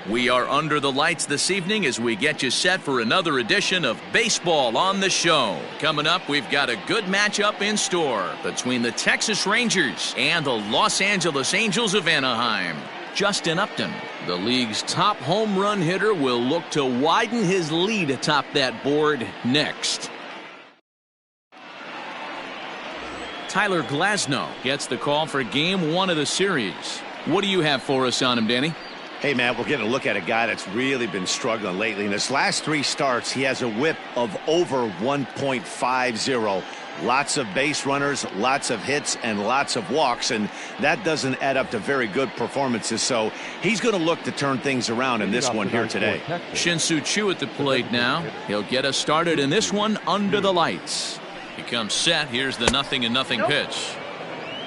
We are under the lights this evening as we get you set for another edition of Baseball on the Show. Coming up, we've got a good matchup in store between the Texas Rangers and the Los Angeles Angels of Anaheim. Justin Upton, the league's top home run hitter, will look to widen his lead atop that board next. Tyler Glasnow gets the call for Game 1 of the series. What do you have for us on him, Danny? Hey, Matt, we're getting a look at a guy that's really been struggling lately. In his last 3 starts, he has a whip of over 1.50. Lots of base runners, lots of hits, and lots of walks, and that doesn't add up to very good performances. So he's going to look to turn things around in this one here today. Shin-Soo Choo at the plate now. He'll get us started in this one under the lights. He comes set. Here's the 0-0 pitch.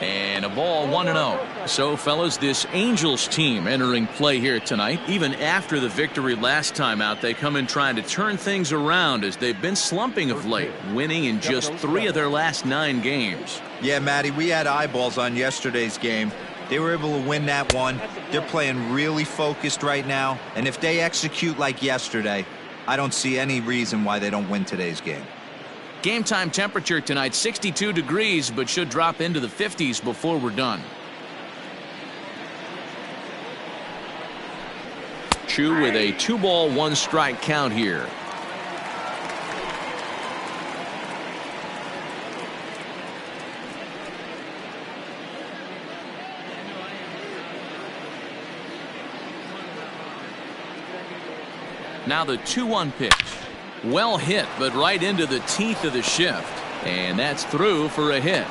And a ball 1-0. So, fellas, this Angels team entering play here tonight. Even after the victory last time out, they come in trying to turn things around as they've been slumping of late, winning in just 3 of their last 9 games. Yeah, Matty, we had eyeballs on yesterday's game. They were able to win that one. They're playing really focused right now. And if they execute like yesterday, I don't see any reason why they don't win today's game. Game time temperature tonight 62 degrees, but should drop into the 50s before we're done. Choo with a 2-ball 1-strike count here. Now the 2-1 pitch. Well hit, but right into the teeth of the shift. And that's through for a hit.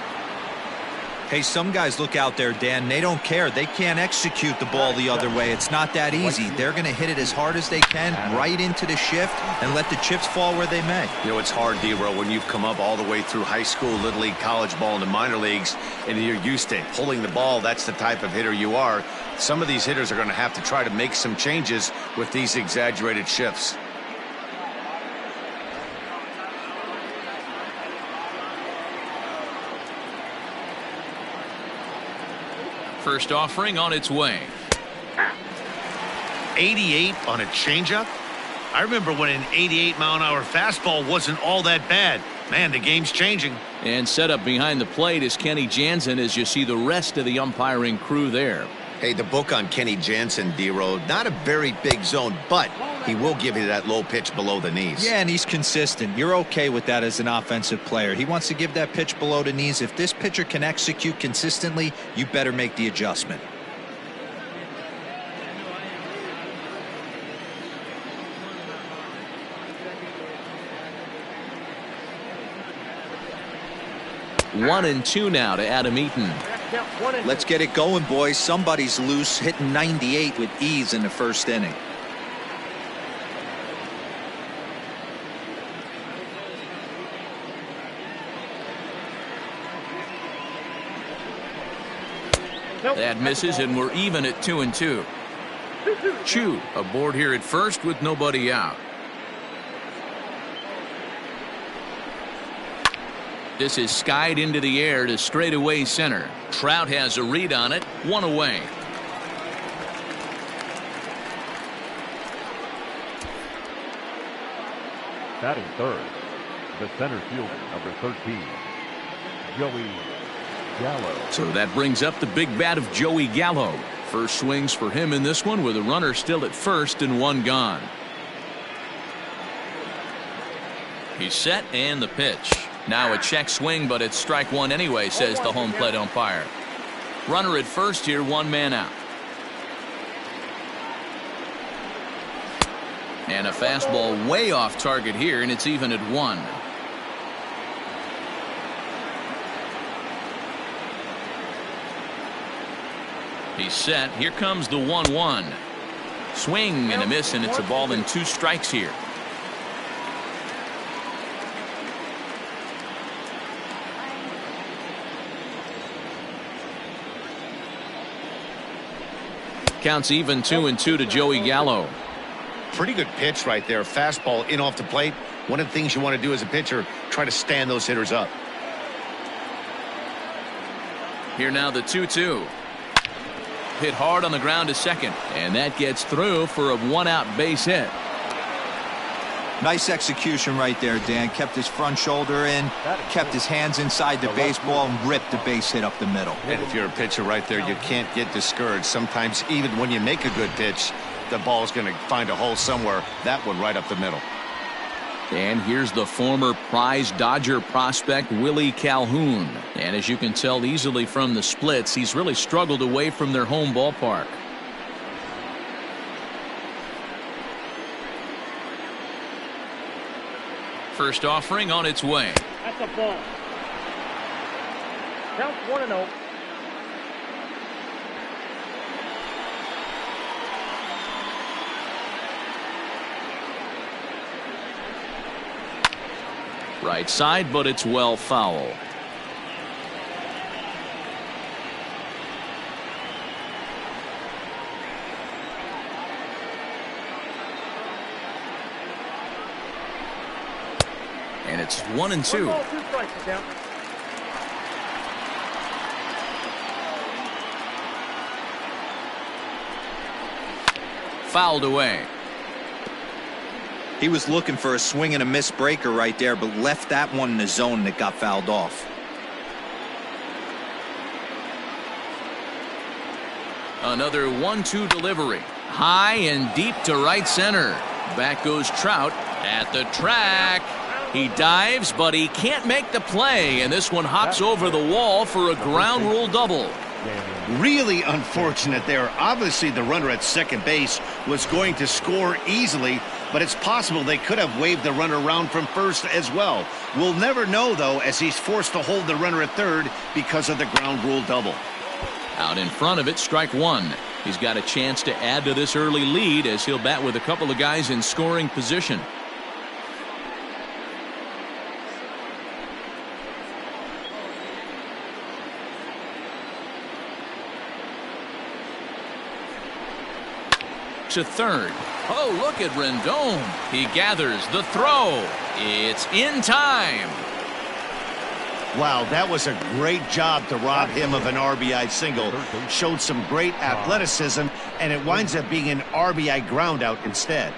Hey, some guys look out there, Dan. They don't care. They can't execute the ball the other way. It's not that easy. They're going to hit it as hard as they can right into the shift and let the chips fall where they may. You know, it's hard, D-Row, when you've come up all the way through high school, little league, college ball, and the minor leagues, and you're used to pulling the ball. That's the type of hitter you are. Some of these hitters are going to have to try to make some changes with these exaggerated shifts. First offering on its way. 88 on a changeup. I remember when an 88-mile-an-hour fastball wasn't all that bad. Man, the game's changing. And set up behind the plate is Kenny Jansen as you see the rest of the umpiring crew there. Hey, the book on Kenny Jansen, D-Row, not a very big zone, but he will give you that low pitch below the knees. Yeah, and he's consistent. You're okay with that as an offensive player. He wants to give that pitch below the knees. If this pitcher can execute consistently, you better make the adjustment. One and two now to Adam Eaton. Let's get it going, boys. Somebody's loose, hitting 98 with ease in the first inning. That misses, and we're even at 2-2. Choo aboard here at first with nobody out. This is skied into the air to straightaway center. Trout has a read on it. 1 away. Batting third, the center fielder, number 13, Joey Gallo. So that brings up the big bat of Joey Gallo. First swings for him in this one with a runner still at first and 1 gone. He's set and the pitch. Now a check swing, but it's strike 1 anyway, says the home plate umpire. Runner at first here, 1 man out. And a fastball way off target here, and it's even at 1. He's set. Here comes the 1-1. Swing and a miss, and it's a ball and 2 strikes here. Counts even 2-2 to Joey Gallo. Pretty good pitch right there. Fastball in off the plate. One of the things you want to do as a pitcher, try to stand those hitters up. Here now the 2-2. hit hard on the ground to second, and that gets through for a one-out base hit. Nice execution right there, Dan. Kept his front shoulder in, kept his hands inside the baseball, and ripped the base hit up the middle. And if you're a pitcher right there, you can't get discouraged. Sometimes even when you make a good pitch, the ball's going to find a hole somewhere. That one right up the middle. And here's the former prize Dodger prospect, Willie Calhoun. And as you can tell easily from the splits, he's really struggled away from their home ballpark. First offering on its way. That's a ball. Counts 1-0. Right side, but it's well foul. And it's 1-2. 1 ball, 2 strikes, count. Fouled away. He was looking for a swing and a miss breaker right there, but left that one in the zone that got fouled off. Another 1-2 delivery. High and deep to right center. Back goes Trout at the track. He dives, but he can't make the play, and this one hops over the wall for a ground rule double. Really unfortunate there. Obviously, the runner at second base was going to score easily, but it's possible they could have waved the runner around from first as well. We'll never know, though, as he's forced to hold the runner at third because of the ground rule double. Out in front of it, strike one. He's got a chance to add to this early lead as he'll bat with a couple of guys in scoring position. To third. Oh, look at Rendon. He gathers the throw. It's in time. Wow, that was a great job to rob him of an RBI single. Showed some great athleticism, and it winds up being an RBI groundout instead.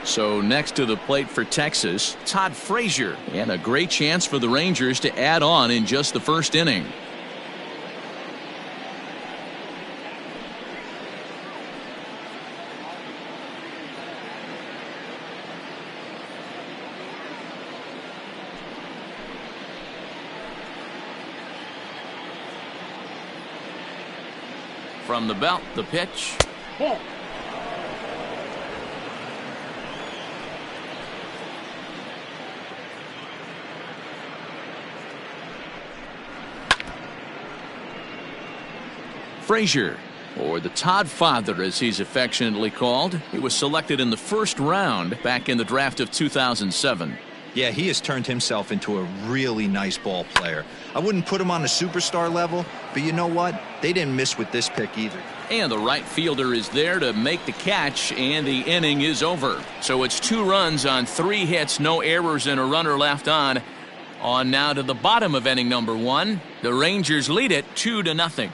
So next to the plate for Texas, Todd Frazier, and a great chance for the Rangers to add on in just the first inning. From the belt, the pitch. Ball. Frazier, or the Todd Father as he's affectionately called. He was selected in the first round back in the draft of 2007. Yeah, he has turned himself into a really nice ball player. I wouldn't put him on the superstar level, but you know what? They didn't miss with this pick either. And the right fielder is there to make the catch, and the inning is over. So it's 2 runs on 3 hits, no errors, and a runner left on. On now to the bottom of inning number 1. The Rangers lead it 2-0.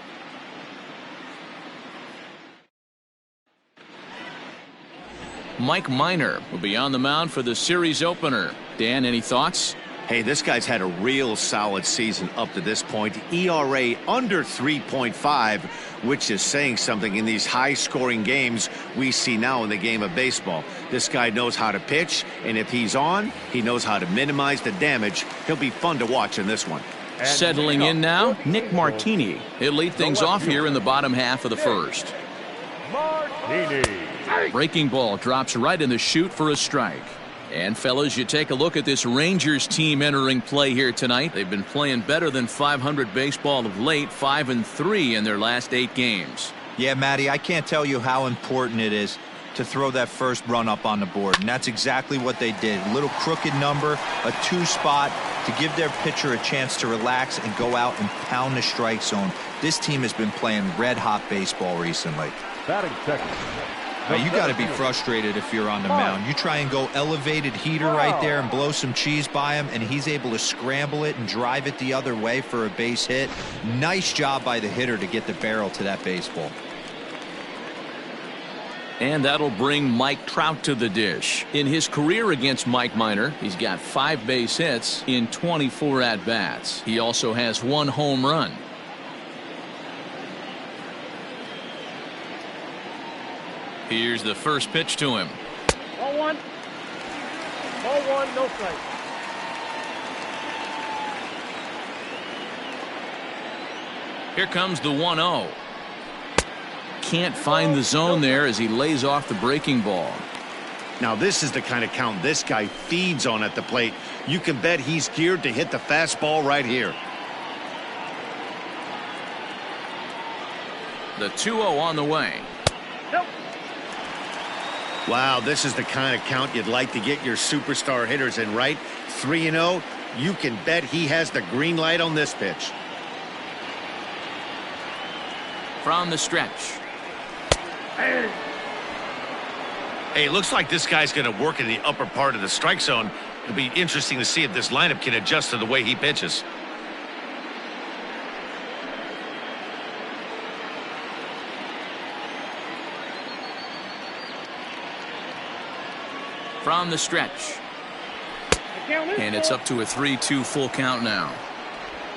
Mike Minor will be on the mound for the series opener. Dan, any thoughts? Hey, this guy's had a real solid season up to this point. ERA under 3.5, which is saying something in these high-scoring games we see now in the game of baseball. This guy knows how to pitch, and if he's on, he knows how to minimize the damage. He'll be fun to watch in this one. Settling in now, Nick Martini. He'll lead things off here in the bottom half of the first. Martini. Breaking ball drops right in the chute for a strike. And fellas, you take a look at this Rangers team entering play here tonight. They've been playing better than 500 baseball of late, 5-3 in their last 8 games. Yeah, Matty, I can't tell you how important it is to throw that first run up on the board, and that's exactly what they did. A little crooked number, a 2 spot to give their pitcher a chance to relax and go out and pound the strike zone. This team has been playing red-hot baseball recently. Batting second, You got to be frustrated if you're on the mound. You try and go elevated heater right there and blow some cheese by him, and he's able to scramble it and drive it the other way for a base hit. Nice job by the hitter to get the barrel to that baseball. And that'll bring Mike Trout to the dish. In his career against Mike Minor, he's got 5 base hits in 24 at-bats. He also has 1 home run. Here's the first pitch to him. Ball 1. Ball 1, no strike. Here comes the 1-0. Can't find the zone there as he lays off the breaking ball. Now this is the kind of count this guy feeds on at the plate. You can bet he's geared to hit the fastball right here. The 2-0 on the way. Nope. Wow, this is the kind of count you'd like to get your superstar hitters in, right? 3-0. You can bet he has the green light on this pitch. From the stretch. Hey, looks like this guy's going to work in the upper part of the strike zone. It'll be interesting to see if this lineup can adjust to the way he pitches. From the stretch. And it's up to a 3-2 full count now.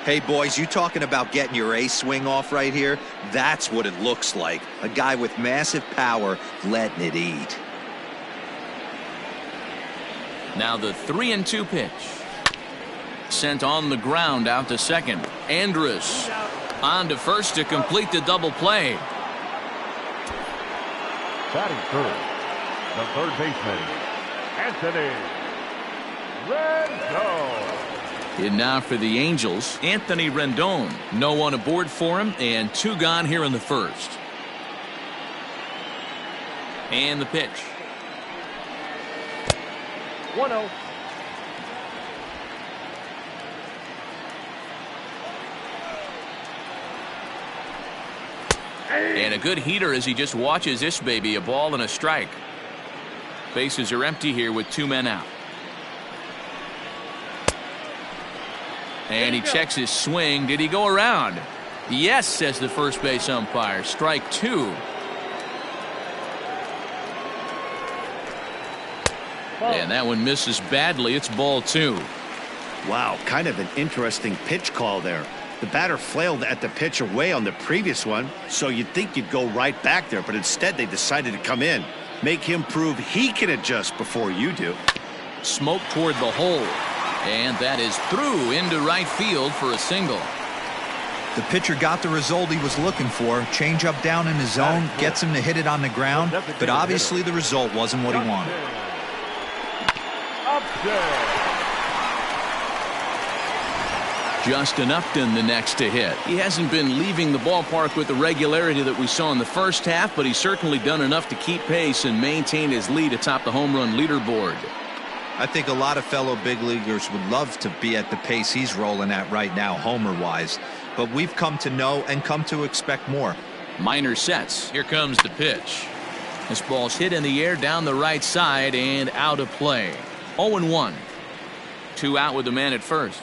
Hey, boys, you talking about getting your ace swing off right here? That's what it looks like. A guy with massive power letting it eat. Now the 3-2 pitch. Sent on the ground out to second. Andrus on to first to complete the double play. Batting first, the third baseman, Anthony Rendon. And now for the Angels, Anthony Rendon. No one aboard for him, and 2 gone here in the first. And the pitch. 1-0. And a good heater as he just watches this baby, a ball and a strike. Bases are empty here with 2 men out. And he checks his swing. Did he go around? Yes, says the first base umpire. Strike 2. And that one misses badly. It's ball 2. Wow, kind of an interesting pitch call there. The batter flailed at the pitch away on the previous one, so you'd think you'd go right back there, but instead they decided to come in. Make him prove he can adjust before you do. Smoke toward the hole. And that is through into right field for a single. The pitcher got the result he was looking for. Change up down in his zone, gets him to hit it on the ground, but obviously the result wasn't what he wanted. Justin Upton the next to hit. He hasn't been leaving the ballpark with the regularity that we saw in the first half, but he's certainly done enough to keep pace and maintain his lead atop the home run leaderboard. I think a lot of fellow big leaguers would love to be at the pace he's rolling at right now, homer-wise. But we've come to know and come to expect more. Minor sets. Here comes the pitch. This ball's hit in the air down the right side and out of play. 0-1. 2 out with the man at first.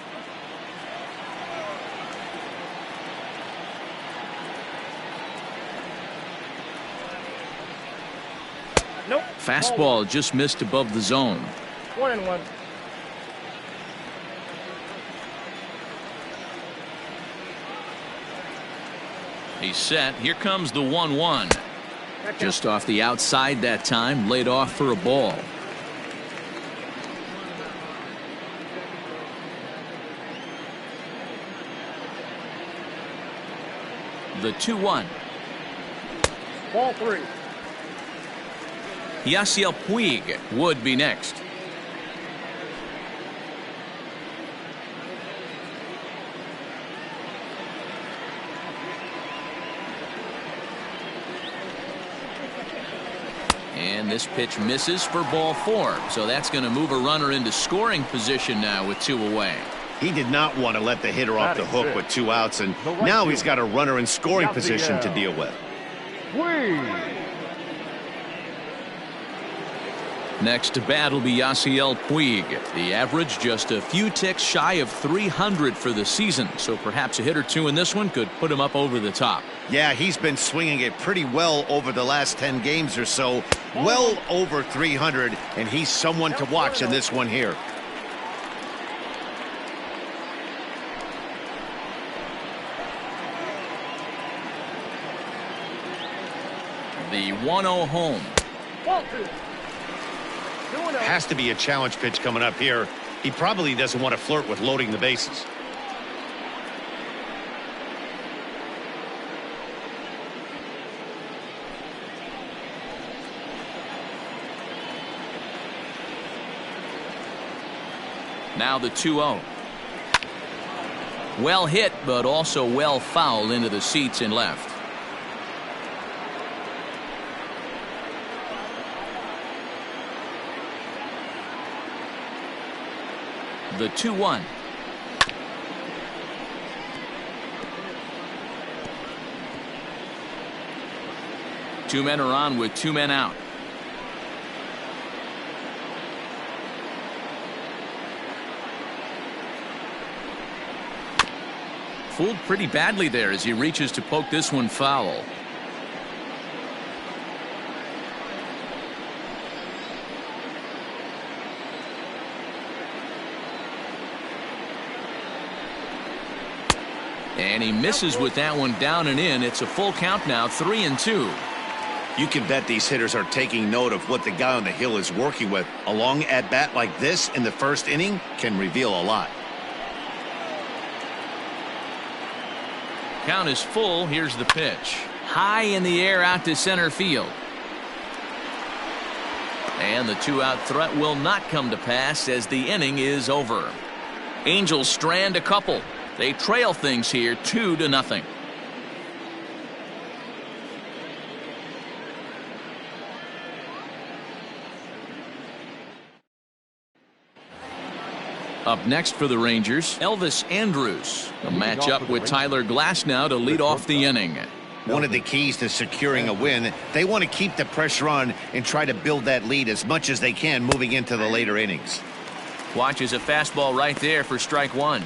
Nope. Fastball just missed above the zone. 1-1. He's set. Here comes the 1-1. Just off the outside that time, laid off for a ball. The 2-1. Ball 3. Yasiel Puig would be next. And this pitch misses for ball 4. So that's going to move a runner into scoring position now with 2 away. He did not want to let the hitter off the hook with 2 outs, and now he's got a runner in scoring position to deal with. Next to bat will be Yasiel Puig. The average just a few ticks shy of 300 for the season, so perhaps a hit or two in this one could put him up over the top. Yeah, he's been swinging it pretty well over the last 10 games or so. Well over 300, and he's someone to watch in this one here. The 1-0 home. Has to be a challenge pitch coming up here. He probably doesn't want to flirt with loading the bases. Now the 2-0. Well hit, but also well fouled into the seats in left. The 2-1. Two men are on with two men out. Fooled pretty badly there as he reaches to poke this one foul. And he misses with that one down and in. It's a full count now, 3-2. You can bet these hitters are taking note of what the guy on the hill is working with. A long at bat like this in the first inning can reveal a lot. Count is full. Here's the pitch. High in the air out to center field. And the two-out threat will not come to pass as the inning is over. Angels strand a couple. They trail things here 2-0. Up next for the Rangers, Elvis Andrus. A matchup with Tyler Glasnow to lead off the inning. One of the keys to securing a win, they want to keep the pressure on and try to build that lead as much as they can moving into the later innings. Watches a fastball right there for strike one.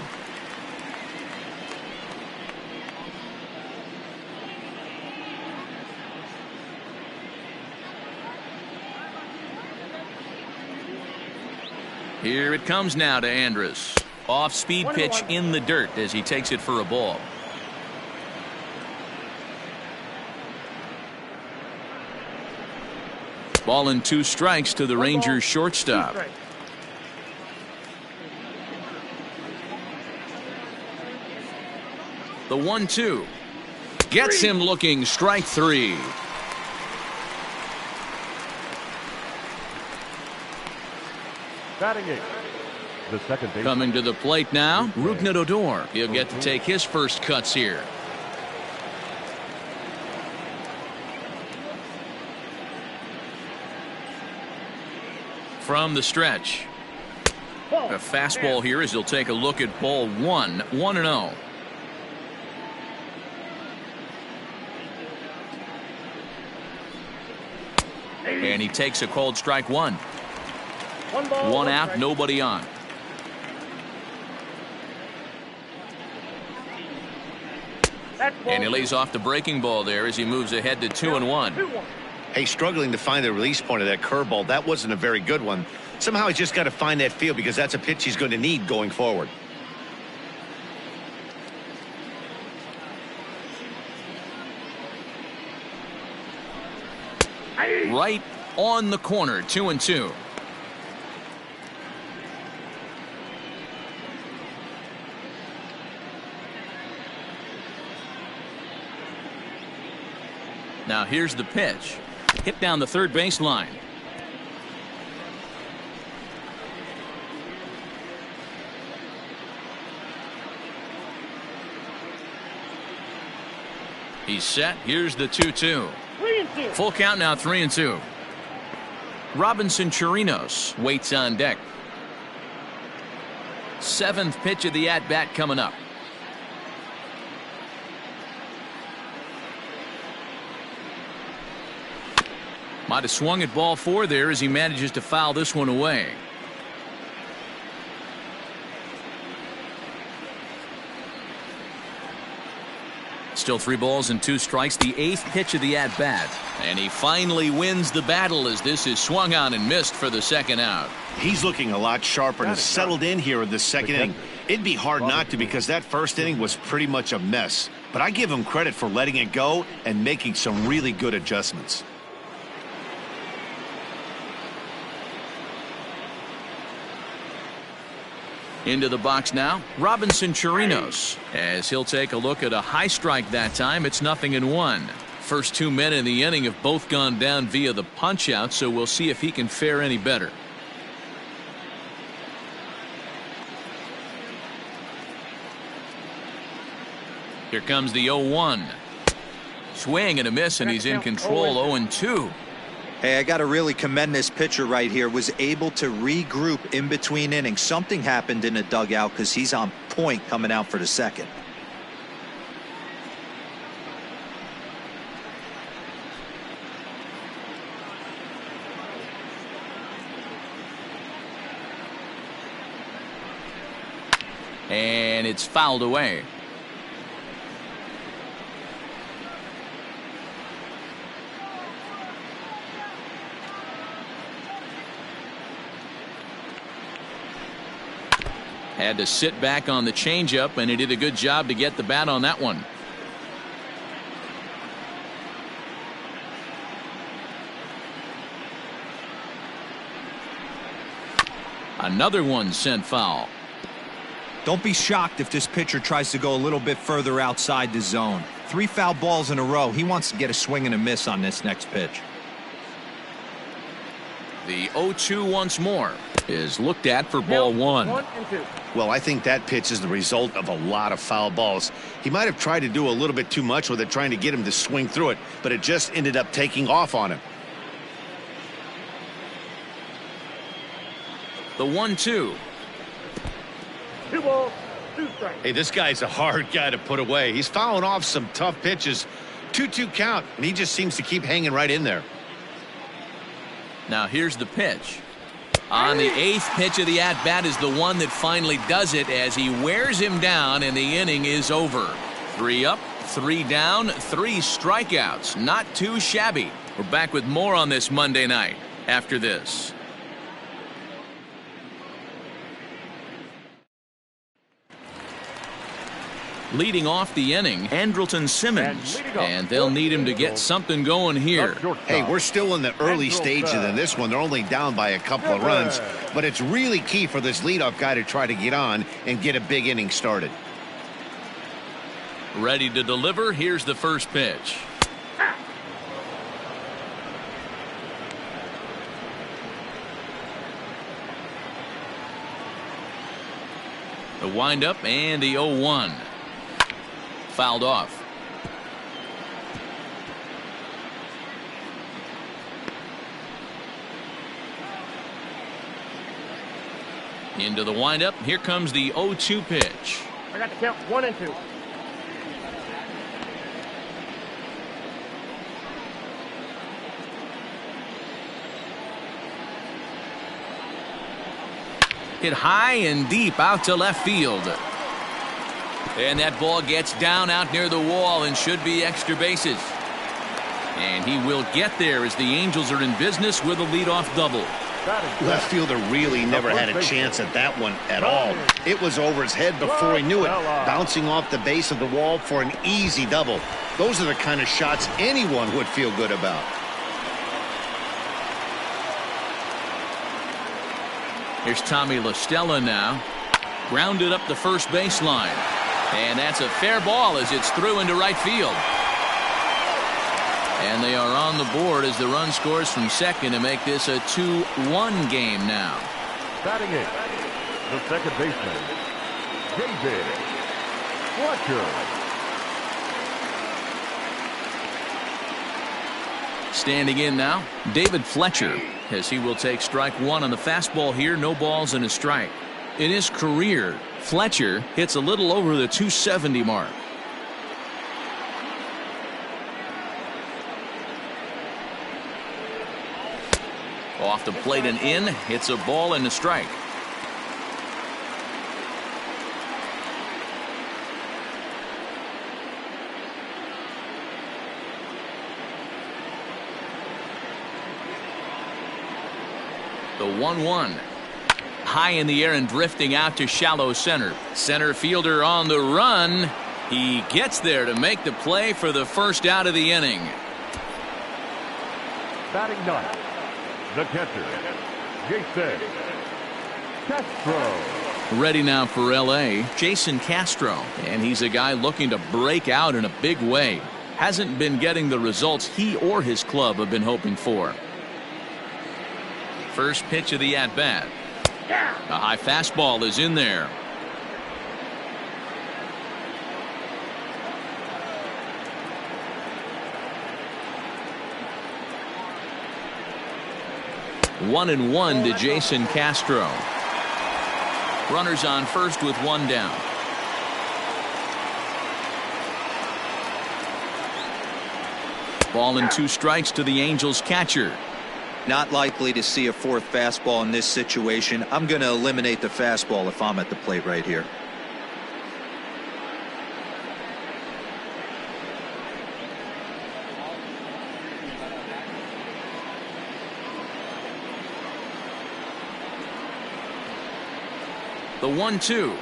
Here it comes now to Andrus. Off-speed pitch in the dirt as he takes it for a ball. Ball and 2 strikes to the Rangers shortstop. The 1-2 gets him looking. Strike 3. Batting 8, the second base. Coming to the plate now, Rougned Odor. He'll get to take his first cuts here. From the stretch. A fastball here as he'll take a look at ball 1, 1-0. And he takes a called strike 1. One out, nobody on. And he lays off the breaking ball there as he moves ahead to 2-1. Hey, struggling to find the release point of that curveball. That wasn't a very good one. Somehow he's just got to find that feel because that's a pitch he's going to need going forward. Right on the corner, 2-2. Now here's the pitch. Hit down the third baseline. He's set. Here's the 2-2. Full count now, 3-2. Robinson Chirinos waits on deck. 7th pitch of the at-bat coming up. Might have swung at ball 4 there as he manages to foul this one away. Still 3 balls and 2 strikes, the 8th pitch of the at-bat. And he finally wins the battle as this is swung on and missed for the 2nd out. He's looking a lot sharper and has settled in here in the 2nd inning. It'd be hard not to because that 1st inning was pretty much a mess. But I give him credit for letting it go and making some really good adjustments. Into the box now, Robinson Chirinos, as he'll take a look at a high strike that time. It's 0-1. First 2 men in the inning have both gone down via the punch out, so we'll see if he can fare any better. Here comes the 0-1. Swing and a miss, and he's in control. 0-2. Hey, I got to really commend this pitcher right here. Was able to regroup in between innings. Something happened in the dugout because he's on point coming out for the 2nd. And it's fouled away. Had to sit back on the changeup, and he did a good job to get the bat on that one. Another one sent foul. Don't be shocked if this pitcher tries to go a little bit further outside the zone. 3 foul balls in a row. He wants to get a swing and a miss on this next pitch. The 0-2 once more is looked at for ball 1. 1 and 2. Well, I think that pitch is the result of a lot of foul balls. He might have tried to do a little bit too much with it, trying to get him to swing through it, but it just ended up taking off on him. The 1-2. 2 balls, 2 strikes. Hey, this guy's a hard guy to put away. He's fouling off some tough pitches. 2-2 count, and he just seems to keep hanging right in there. Now here's the pitch. On the 8th pitch of the at-bat is the one that finally does it as he wears him down, and the inning is over. 3 up, 3 down, 3 strikeouts. Not too shabby. We're back with more on this Monday night after this. Leading off the inning, Andrelton Simmons, and they'll need him to get something going here. Hey, we're still in the early stages of this one. They're only down by a couple of runs, but it's really key for this leadoff guy to try to get on and get a big inning started. Ready to deliver. Here's the first pitch. The windup and the 0-1. Fouled off. Into the windup. Here comes the 0-2 pitch. I got the count 1 and 2. Hit high and deep out to left field. And that ball gets down out near the wall and should be extra bases. And he will get there as the Angels are in business with a leadoff double. Left fielder really never had a chance at that one at all. It was over his head before he knew it, bouncing off the base of the wall for an easy double. Those are the kind of shots anyone would feel good about. Here's Tommy Stella now. Grounded up the first baseline. And that's a fair ball as it's through into right field. And they are on the board as the run scores from second to make this a 2-1 game now. Batting in, the second baseman, David Fletcher. Standing in now, David Fletcher, as he will take strike 1 on the fastball here. No balls and a strike. In his career, Fletcher hits a little over the 270 mark. Off the plate and in. Hits a ball and a strike. The 1-1. High in the air and drifting out to shallow center. Center fielder on the run. He gets there to make the play for the first out of the inning. Batting ninth, the catcher, Jason Castro. Ready now for L.A., Jason Castro. And he's a guy looking to break out in a big way. Hasn't been getting the results he or his club have been hoping for. First pitch of the at-bat. A high fastball is in there. One and one to Jason Castro. Runners on first with one down. Ball and 2 strikes to the Angels catcher. Not likely to see a fourth fastball in this situation. I'm going to eliminate the fastball if I'm at the plate right here. The 1-2.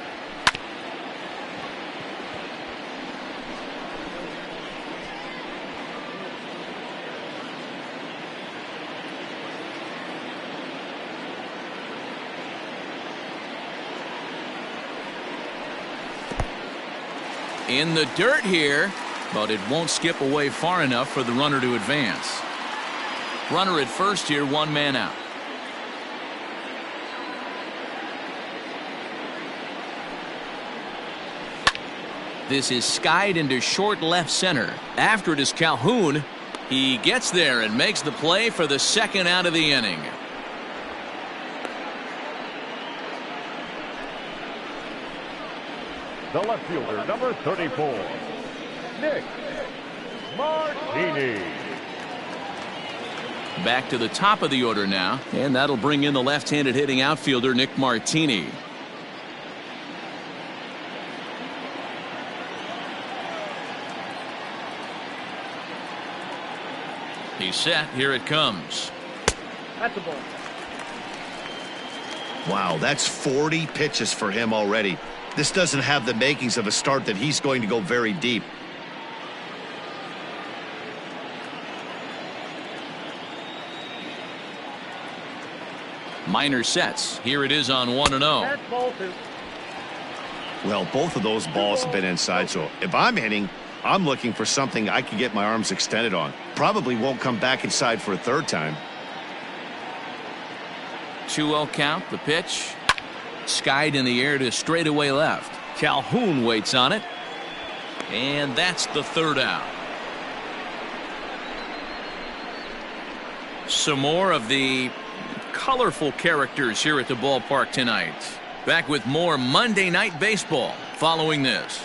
In the dirt here, but it won't skip away far enough for the runner to advance. Runner at first here, 1 man out. This is skied into short left center. After it is Calhoun. He gets there and makes the play for the second out of the inning. The left fielder, number 34, Nick Martini. Back to the top of the order now, and that'll bring in the left-handed hitting outfielder Nick Martini. He's set. Here it comes. That's a ball. Wow, that's 40 pitches for him already. This doesn't have the makings of a start that he's going to go very deep. Minor sets. Here it is on 1-0. That's ball 2. Well, both of those balls have been inside, so if I'm hitting, I'm looking for something I can get my arms extended on. Probably won't come back inside for a third time. 2-0 count. The pitch. Skied in the air to straightaway left. Calhoun waits on it. And that's the third out. Some more of the colorful characters here at the ballpark tonight. Back with more Monday Night Baseball following this.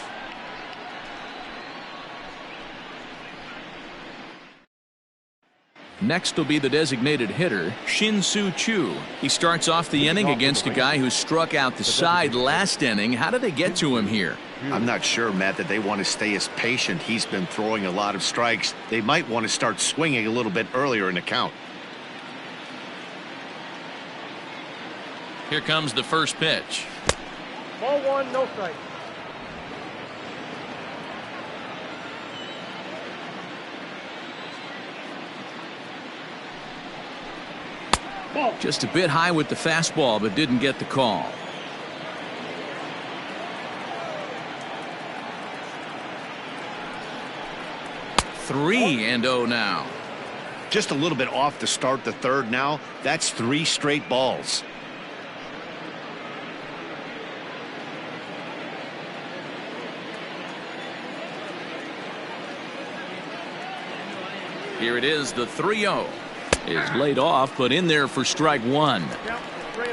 Next will be the designated hitter, Shin-Soo Choo. He starts off the inning against a guy who struck out the side last inning. How did they get to him here? I'm not sure, Matt, that they want to stay as patient. He's been throwing a lot of strikes. They might want to start swinging a little bit earlier in the count. Here comes the first pitch. Ball 1, no strike. Just a bit high with the fastball, but didn't get the call. Three and 0 now. Just a little bit off to start the third now. That's 3 straight balls. Here it is, the 3-0. Is laid off, but in there for strike 1.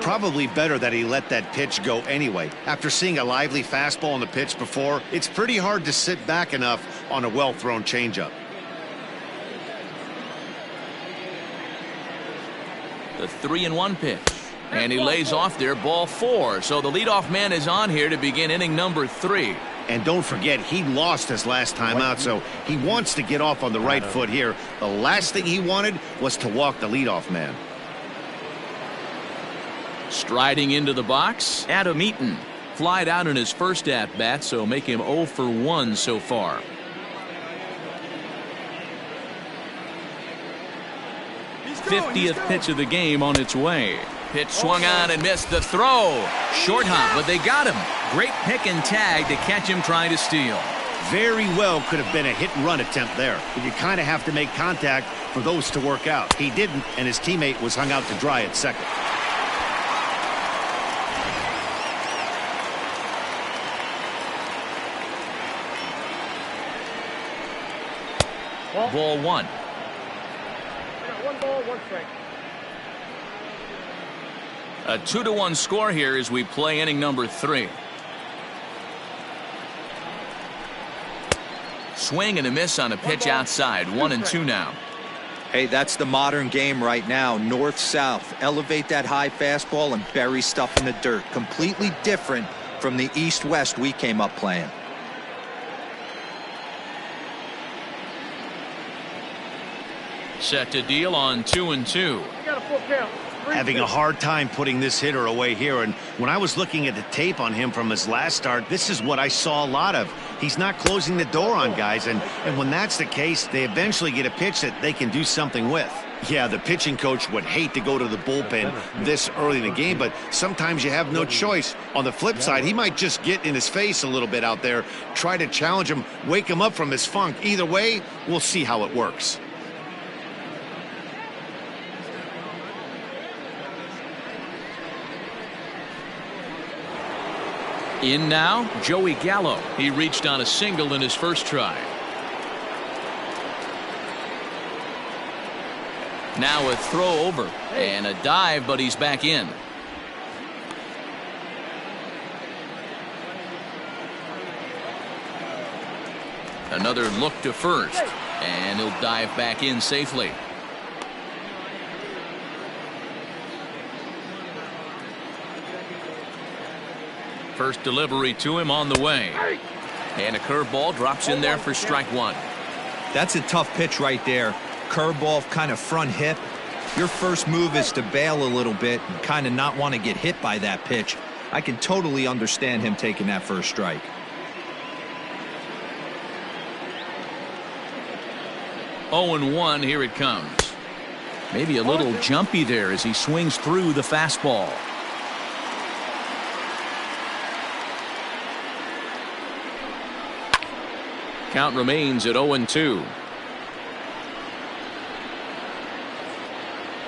Probably better that he let that pitch go anyway. After seeing a lively fastball on the pitch before, it's pretty hard to sit back enough on a well-thrown changeup. The 3-1 pitch. And he lays off there, ball 4. So the leadoff man is on here to begin inning number 3. And don't forget, he lost his last time out, so he wants to get off on the right foot here. The last thing he wanted was to walk the leadoff man. Striding into the box, Adam Eaton. Flied out in his first at-bat, so make him 0 for 1 so far. He's 50th pitch of the game on its way. Pitch swung on and missed the throw. Short hop, but they got him. Great pick and tag to catch him trying to steal. Very well could have been a hit-and-run attempt there, but you kind of have to make contact for those to work out. He didn't, and his teammate was hung out to dry at second. Ball 1. 1 ball, 1 strike. A 2-1 score here as we play inning number 3. Swing and a miss on a pitch outside. 1-2 now. Hey, that's the modern game right now. North-south. Elevate that high fastball and bury stuff in the dirt. Completely different from the east-west we came up playing. Set to deal on 2-2. You got a full count. Having a hard time putting this hitter away here, and when I was looking at the tape on him from his last start, this is what I saw a lot of. He's not closing the door on guys, and when that's the case, they eventually get a pitch that they can do something with. Yeah, the pitching coach would hate to go to the bullpen this early in the game, but sometimes you have no choice. On the flip side, he might just get in his face a little bit out there, try to challenge him, wake him up from his funk. Either way, we'll see how it works. In now, Joey Gallo. He reached on a single in his first try. Now a throw over and a dive, but he's back in. Another look to first, and he'll dive back in safely. First delivery to him on the way. And a curveball drops in there for strike 1. That's a tough pitch right there. Curveball, kind of front hip. Your first move is to bail a little bit and kind of not want to get hit by that pitch. I can totally understand him taking that first strike. Oh, and 1, here it comes. Maybe a little jumpy there as he swings through the fastball. Count remains at 0-2.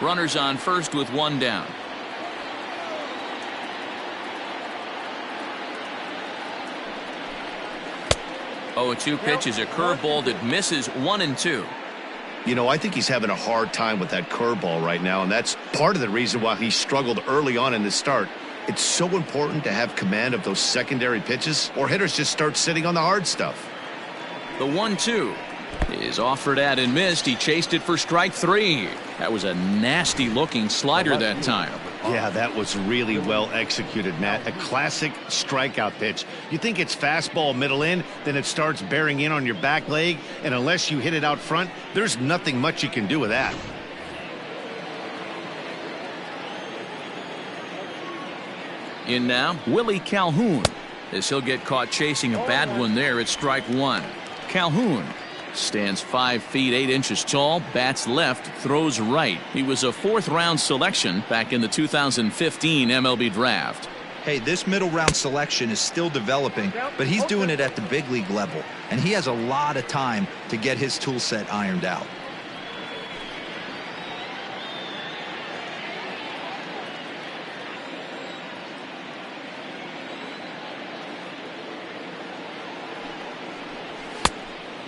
Runners on first with 1 down. Oh, 2 pitch is a curveball that misses. 1-2. You know, I think he's having a hard time with that curveball right now, and that's part of the reason why he struggled early on in the start. It's so important to have command of those secondary pitches, or hitters just start sitting on the hard stuff. The 1-2 is offered at and missed. He chased it for strike 3. That was a nasty looking slider that time. Yeah, that was really well executed, Matt. A classic strikeout pitch. You think it's fastball middle in, then it starts bearing in on your back leg, and unless you hit it out front, there's nothing much you can do with that. In now, Willie Calhoun, as he'll get caught chasing a bad one there at strike 1. Calhoun stands 5 feet 8 inches tall, bats left, throws right. He was a 4th-round selection back in the 2015 MLB draft. Hey, this middle round selection is still developing, but he's doing it at the big league level, and he has a lot of time to get his tool set ironed out.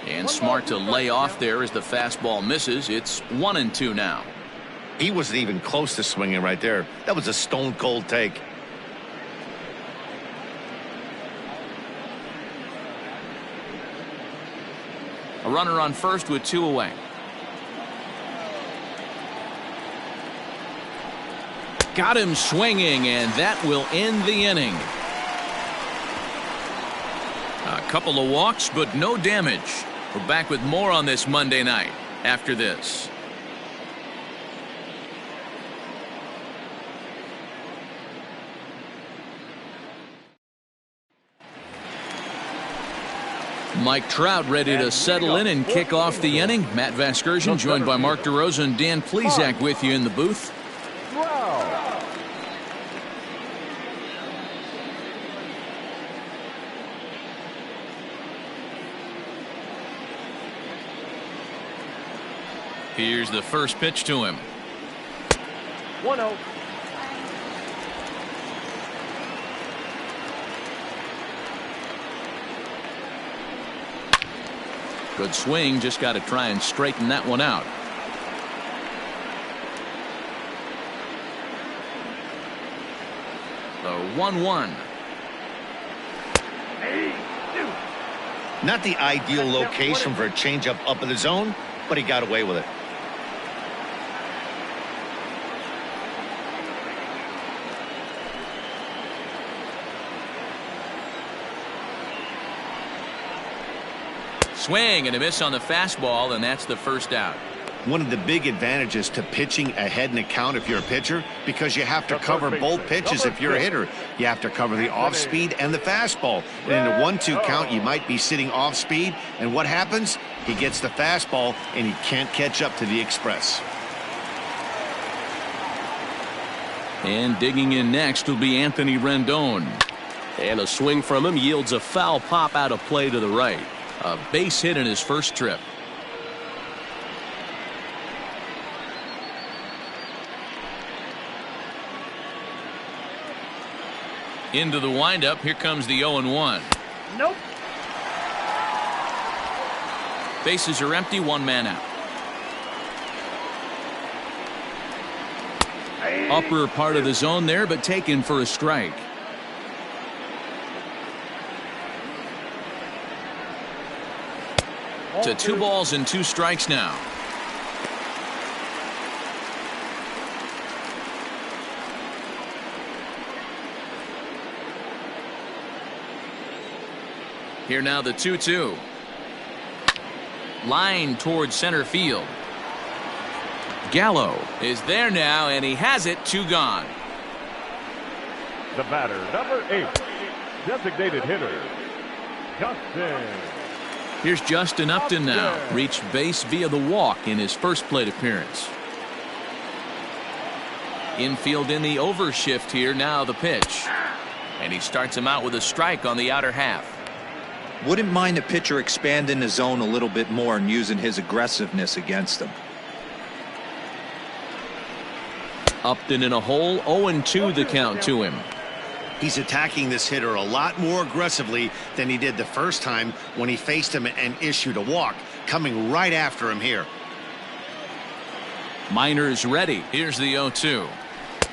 And smart to lay off there as the fastball misses. It's 1-2 now. He wasn't even close to swinging right there. That was a stone cold take. A runner on first with 2 away. Got him swinging, and that will end the inning. A couple of walks, but no damage. We're back with more on this Monday night after this. Mike Trout ready to settle in and kick off the inning. Matt Vasgersian joined by Mark DeRosa and Dan Plesac with you in the booth. Here's the first pitch to him. 1-0. Good swing, just got to try and straighten that one out. The 1-1. Not the ideal location for a changeup up in the zone, but he got away with it. Swing and a miss on the fastball, and that's the first out. One of the big advantages to pitching ahead in the count if you're a pitcher, because you have to cover both pitches if you're a hitter. You have to cover the off speed and the fastball. And in a 1-2 count, you might be sitting off speed, and what happens? He gets the fastball, and he can't catch up to the express. And digging in next will be Anthony Rendon. And a swing from him yields a foul pop out of play to the right. A base hit in his first trip. Into the windup. Here comes the 0-1. Nope. Bases are empty. One man out. Upper part of the zone there, but taken for a strike. To 2 balls and 2 strikes now. Here now the 2-2. Line towards center field. Gallo is there now, and he has it. 2 gone. The batter, number 8, designated hitter, Justin. Here's Justin Upton now. Reached base via the walk in his first plate appearance. Infield in the overshift here. Now the pitch. And he starts him out with a strike on the outer half. Wouldn't mind a pitcher expanding the zone a little bit more and using his aggressiveness against him. Upton in a hole. 0-2 the count to him. He's attacking this hitter a lot more aggressively than he did the first time when he faced him and issued a walk. Coming right after him here. Minor's ready. Here's the 0-2.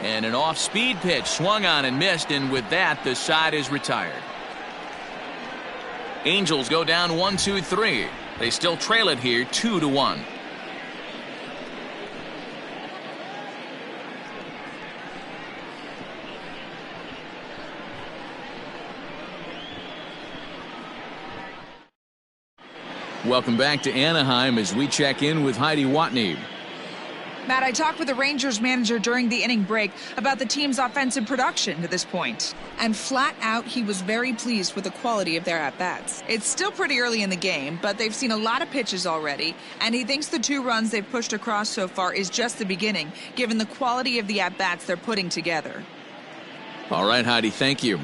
And an off-speed pitch swung on and missed, and with that the side is retired. Angels go down 1-2-3. They still trail it here 2-1. Welcome back to Anaheim as we check in with Heidi Watney. Matt, I talked with the Rangers manager during the inning break about the team's offensive production to this point. And flat out, he was very pleased with the quality of their at-bats. It's still pretty early in the game, but they've seen a lot of pitches already, and he thinks the 2 runs they've pushed across so far is just the beginning, given the quality of the at-bats they're putting together. All right, Heidi, thank you.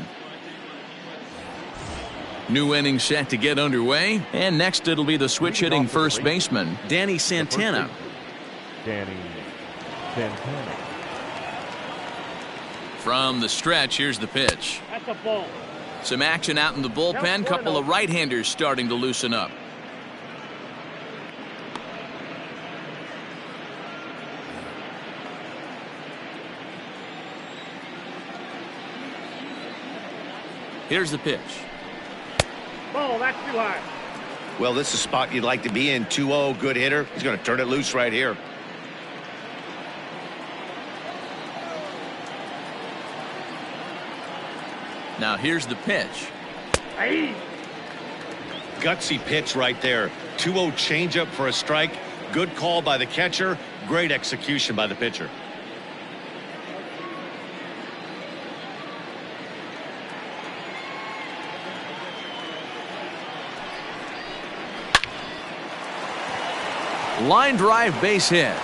New inning set to get underway, and next it'll be the switch-hitting first baseman, Danny Santana. Danny Santana. From the stretch, here's the pitch. That's a ball. Some action out in the bullpen. Couple of right-handers starting to loosen up. Here's the pitch. Ball, that's too high. Well, this is a spot you'd like to be in. 2-0, good hitter. He's going to turn it loose right here. Now here's the pitch. Gutsy pitch right there. 2-0 changeup for a strike. Good call by the catcher. Great execution by the pitcher. Line drive, base hit.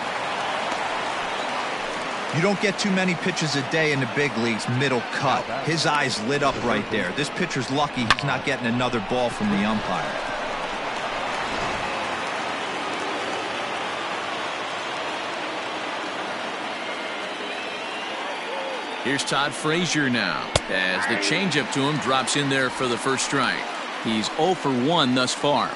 You don't get too many pitches a day in the big leagues middle cut. His eyes lit up right there. This pitcher's lucky he's not getting another ball from the umpire. Here's Todd Frazier now, as the changeup to him drops in there for the first strike. He's 0 for 1 thus far.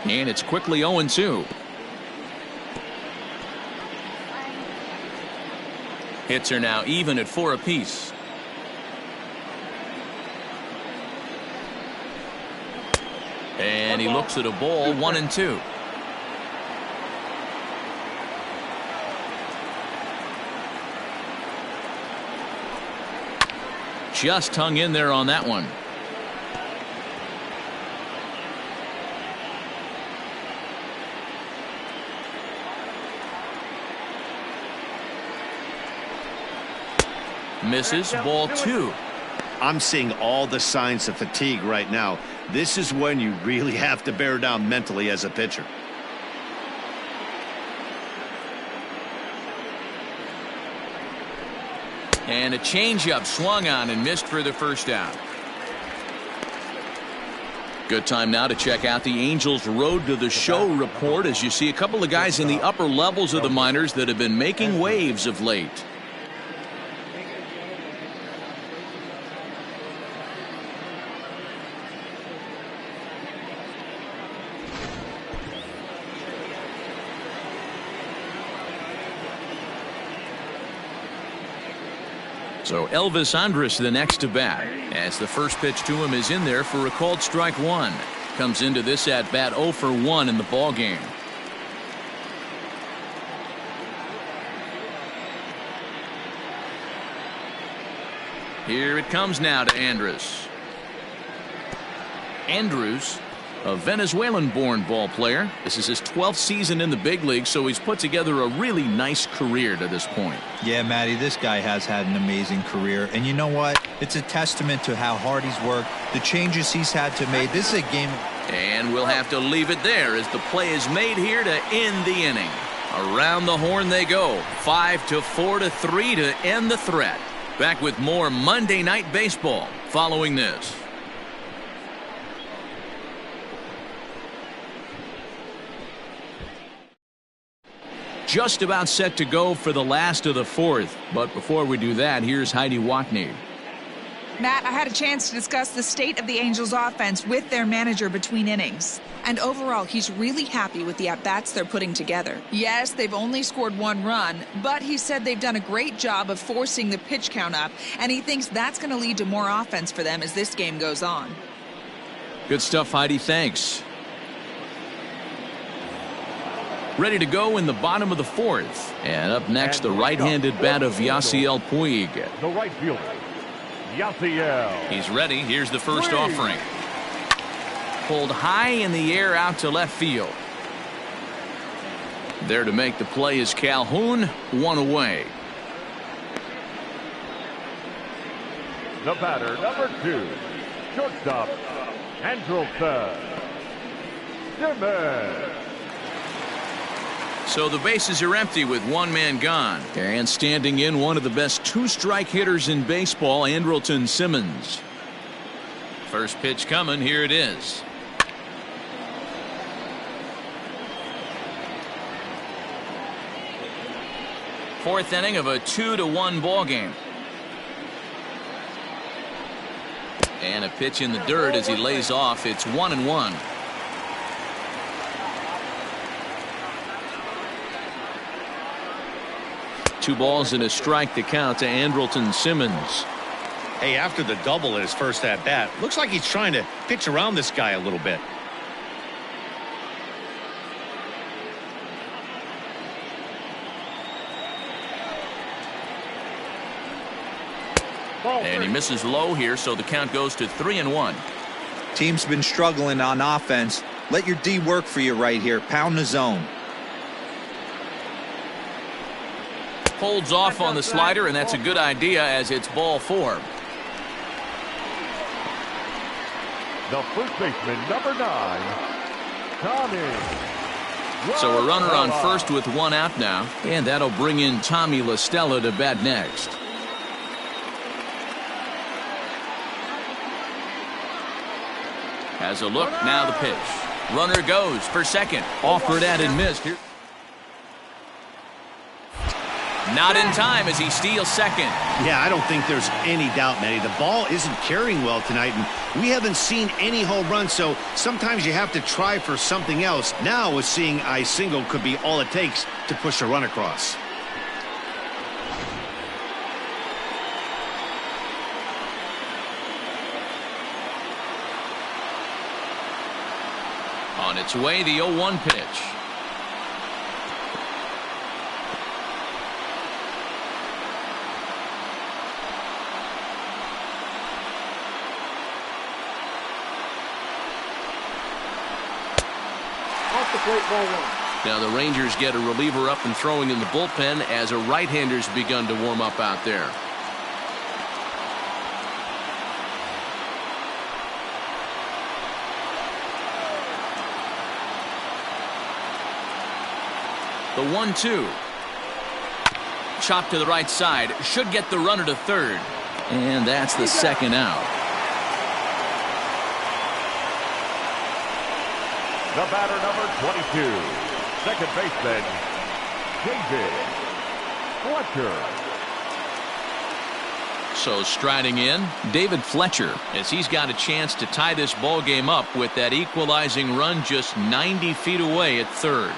And it's quickly 0-2. Hits are now even at 4 apiece. And he looks at a ball, 1-2. Just hung in there on that one. Misses, ball 2. I'm seeing all the signs of fatigue right now. This is when you really have to bear down mentally as a pitcher. And a changeup swung on and missed for the first out. Good time now to check out the Angels' Road to the Show report, as you see a couple of guys in the upper levels of the minors that have been making waves of late. So Elvis Andrus the next to bat, as the first pitch to him is in there for a called strike 1. Comes into this at bat 0 for 1 in the ball game. Here it comes now to Andrus. Andrus, a Venezuelan-born ball player. This is his 12th season in the big league, so he's put together a really nice career to this point. Yeah, Matty, this guy has had an amazing career. And you know what? It's a testament to how hard he's worked, the changes he's had to make. This is a game. And we'll have to leave it there as the play is made here to end the inning. Around the horn they go. 5-4-3 to end the threat. Back with more Monday Night Baseball following this. Just about set to go for the last of the fourth. But before we do that, here's Heidi Watney. Matt, I had a chance to discuss the state of the Angels offense with their manager between innings. And overall, he's really happy with the at-bats they're putting together. Yes, they've only scored 1 run, but he said they've done a great job of forcing the pitch count up, and he thinks that's going to lead to more offense for them as this game goes on. Good stuff, Heidi. Thanks. Ready to go in the bottom of the fourth. And up next, the right-handed bat of Yasiel Puig. The right fielder, Yasiel. He's ready. Here's the first offering. Pulled high in the air out to left field. There to make the play is Calhoun, 1 away. The batter, number 2, shortstop, Andrelton Simmons. So the bases are empty with 1 man gone. And standing in, one of the best 2-strike hitters in baseball, Andrelton Simmons. First pitch coming. Here it is. Fourth inning of a 2-1 ball game. And a pitch in the dirt as he lays off. It's 1-1. Two balls and a strike to count to Andrelton Simmons. Hey, after the double in his first at-bat, looks like he's trying to pitch around this guy a little bit. And he misses low here, so the count goes to 3-1. Team's been struggling on offense. Let your D work for you right here. Pound the zone. Holds off on the slider, and that's a good idea as it's ball 4. The first baseman, number 9, Tommy. So a runner on first with 1 out now, and that'll bring in Tommy STELLA to bat next. Has a look, now the pitch. Runner goes for second. Offered at and missed. Here. Not in time as he steals second. Yeah, I don't think there's any doubt, Manny. The ball isn't carrying well tonight, and we haven't seen any home runs, so sometimes you have to try for something else. Now, seeing I single could be all it takes to push a run across. On its way, the 0-1 pitch. Now the Rangers get a reliever up and throwing in the bullpen as a right-hander's begun to warm up out there. The 1-2. Chop to the right side. Should get the runner to third. And that's the second out. The batter, number 22, second baseman, David Fletcher. So striding in, David Fletcher, as he's got a chance to tie this ball game up with that equalizing run just 90 feet away at third.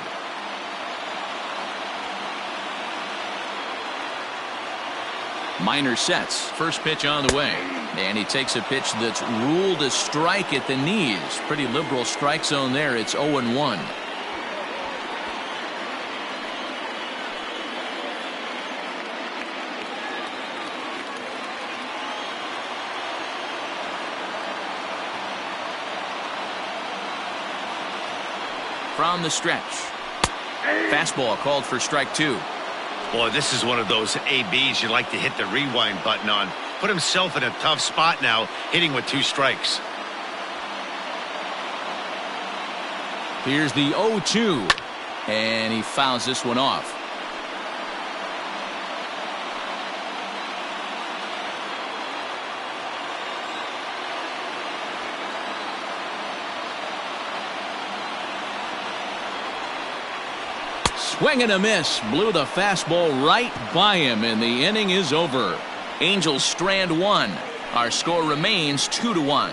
Minor sets. First pitch on the way. And he takes a pitch that's ruled a strike at the knees. Pretty liberal strike zone there. It's 0-1. From the stretch. Fastball called for strike 2. Boy, this is one of those ABs you like to hit the rewind button on. Put himself in a tough spot now, hitting with 2 strikes. Here's the 0-2. And he fouls this one off. Swing and a miss. Blew the fastball right by him, and the inning is over. Angels strand 1. Our score remains 2-1.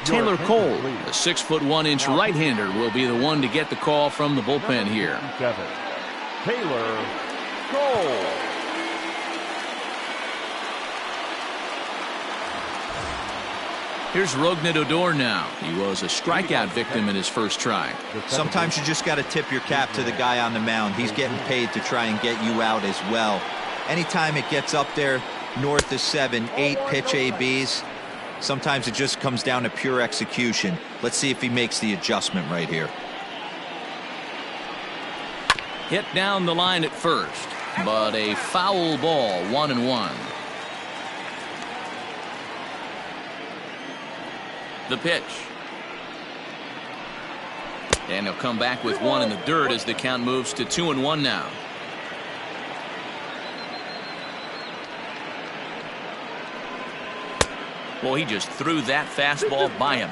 Taylor Cole, the 6'1" right-hander, will be the one to get the call from the bullpen here. Taylor Cole. Here's Rougned Odor now. He was a strikeout victim in his first try. Sometimes you just got to tip your cap to the guy on the mound. He's getting paid to try and get you out as well. Anytime it gets up there north of 7, 8 pitch ABs, sometimes it just comes down to pure execution. Let's see if he makes the adjustment right here. Hit down the line at first, but a foul ball, 1-1. The pitch. And he'll come back with 1 in the dirt as the count moves to 2-1 now. Well, he just threw that fastball by him.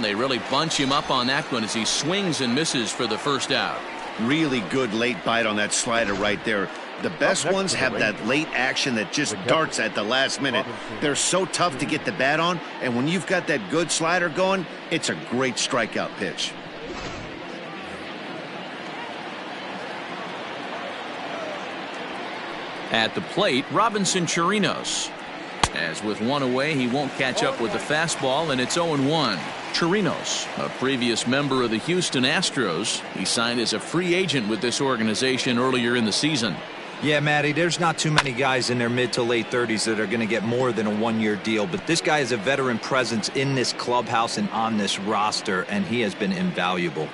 They really bunch him up on that one as he swings and misses for the first out. Really good late bite on that slider right there. The best ones have that late action that just darts at the last minute. They're so tough to get the bat on, and when you've got that good slider going, it's a great strikeout pitch. At the plate, Robinson Chirinos. As with one away, he won't catch up with the fastball, and it's 0-1. Chirinos, a previous member of the Houston Astros, he signed as a free agent with this organization earlier in the season. Yeah, Matty, there's not too many guys in their mid to late 30s that are going to get more than a one-year deal, but this guy is a veteran presence in this clubhouse and on this roster, and he has been invaluable.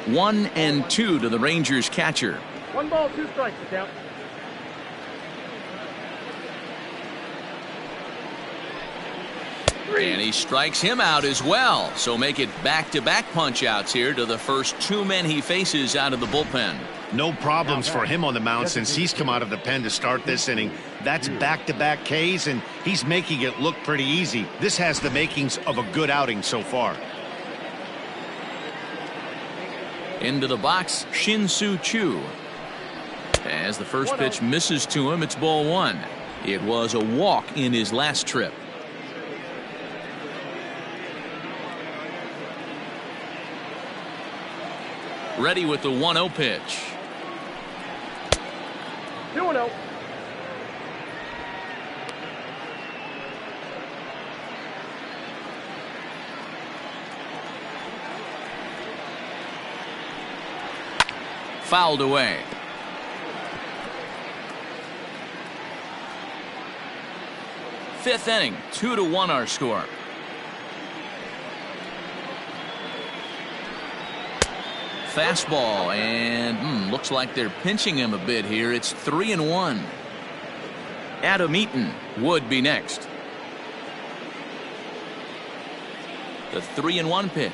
1-2 to the Rangers catcher. 1 ball, 2 strikes, the count. And he strikes him out as well. So make it back-to-back punch-outs here to the first 2 men he faces out of the bullpen. No problems for him on the mound since he's come out of the pen to start this inning. That's back-to-back Ks, and he's making it look pretty easy. This has the makings of a good outing so far. Into the box, Shin-Soo Choo. As the first pitch misses to him, it's ball 1. It was a walk in his last trip. Ready with the 1-0 pitch. 2-0. Fouled away. Fifth inning, 2-1 our score. Fastball, and looks like they're pinching him a bit here. It's 3-1. Adam Eaton would be next. The 3-1 pitch.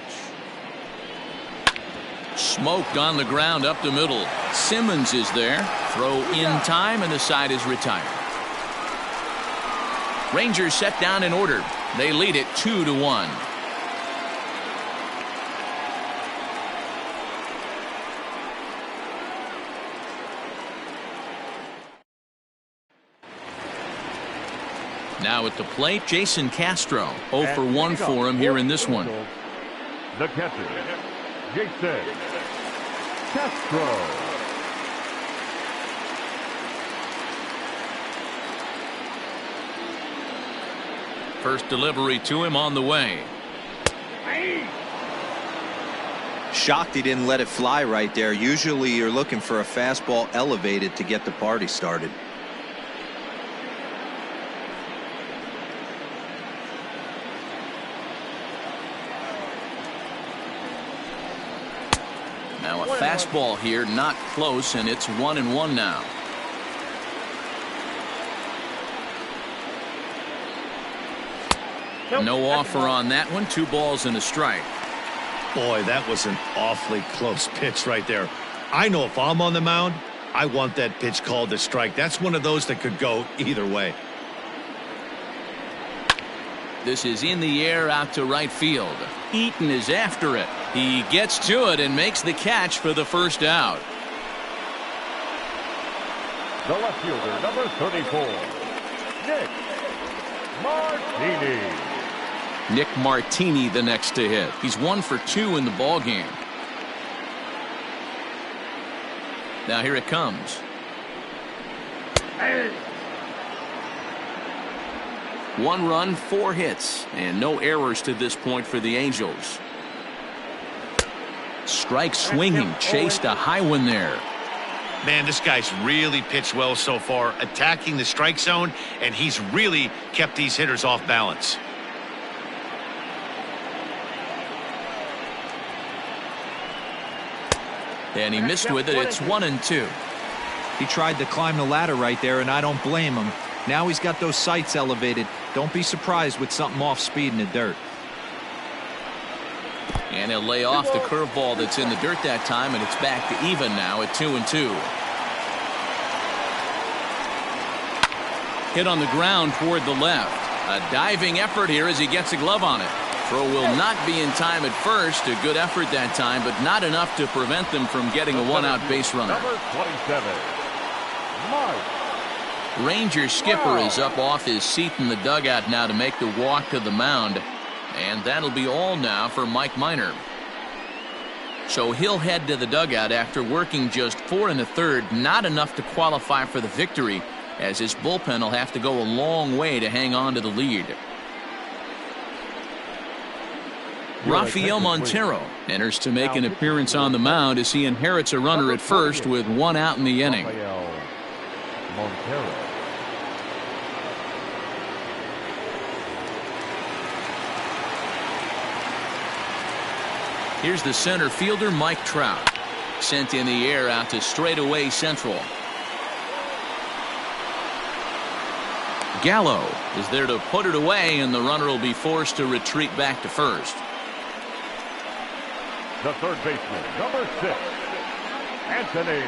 Smoked on the ground up the middle. Simmons is there. Throw in time, and the side is retired. Rangers set down in order. They lead it 2-1. Now at the plate, Jason Castro. 0 for 1 for him here in this one. The catcher, Jason Castro. First delivery to him on the way. Shocked he didn't let it fly right there. Usually you're looking for a fastball elevated to get the party started. Now a fastball here, not close, and it's 1-1 now. No offer on that one. 2 balls and a strike. Boy, that was an awfully close pitch right there. I know if I'm on the mound, I want that pitch called a strike. That's one of those that could go either way. This is in the air out to right field. Eaton is after it. He gets to it and makes the catch for the first out. The left fielder, number 34, Nick Martini. Nick Martini the next to hit. He's 1 for 2 in the ball game. Now here it comes. One run, 4 hits, and no errors to this point for the Angels. Strike swinging, chased a high one there. Man, this guy's really pitched well so far, attacking the strike zone, and he's really kept these hitters off balance. And he missed with it. It's 1-2. He tried to climb the ladder right there, and I don't blame him. Now he's got those sights elevated. Don't be surprised with something off speed in the dirt. And he'll lay off the curveball that's in the dirt that time, and it's back to even now at 2-2. Hit on the ground toward the left. A diving effort here as he gets a glove on it. Throw will not be in time at first. A good effort that time, but not enough to prevent them from getting a one-out base runner. Number 27, Mike. Ranger skipper is up off his seat in the dugout now to make the walk to the mound. And that'll be all now for Mike Minor. So he'll head to the dugout after working just 4 1/3, not enough to qualify for the victory, as his bullpen will have to go a long way to hang on to the lead. Rafael Montero enters to make an appearance on the mound as he inherits a runner at first with 1 out in the inning. Montero. Here's the center fielder, Mike Trout. Sent in the air out to straightaway central. Gallo is there to put it away, and the runner will be forced to retreat back to first. The third baseman, number 6, Anthony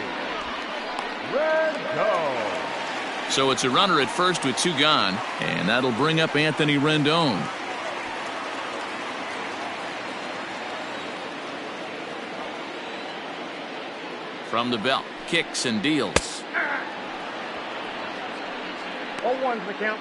Rendon. So it's a runner at first with 2 gone, and that'll bring up Anthony Rendon. From the belt, kicks and deals. 0-1's the count.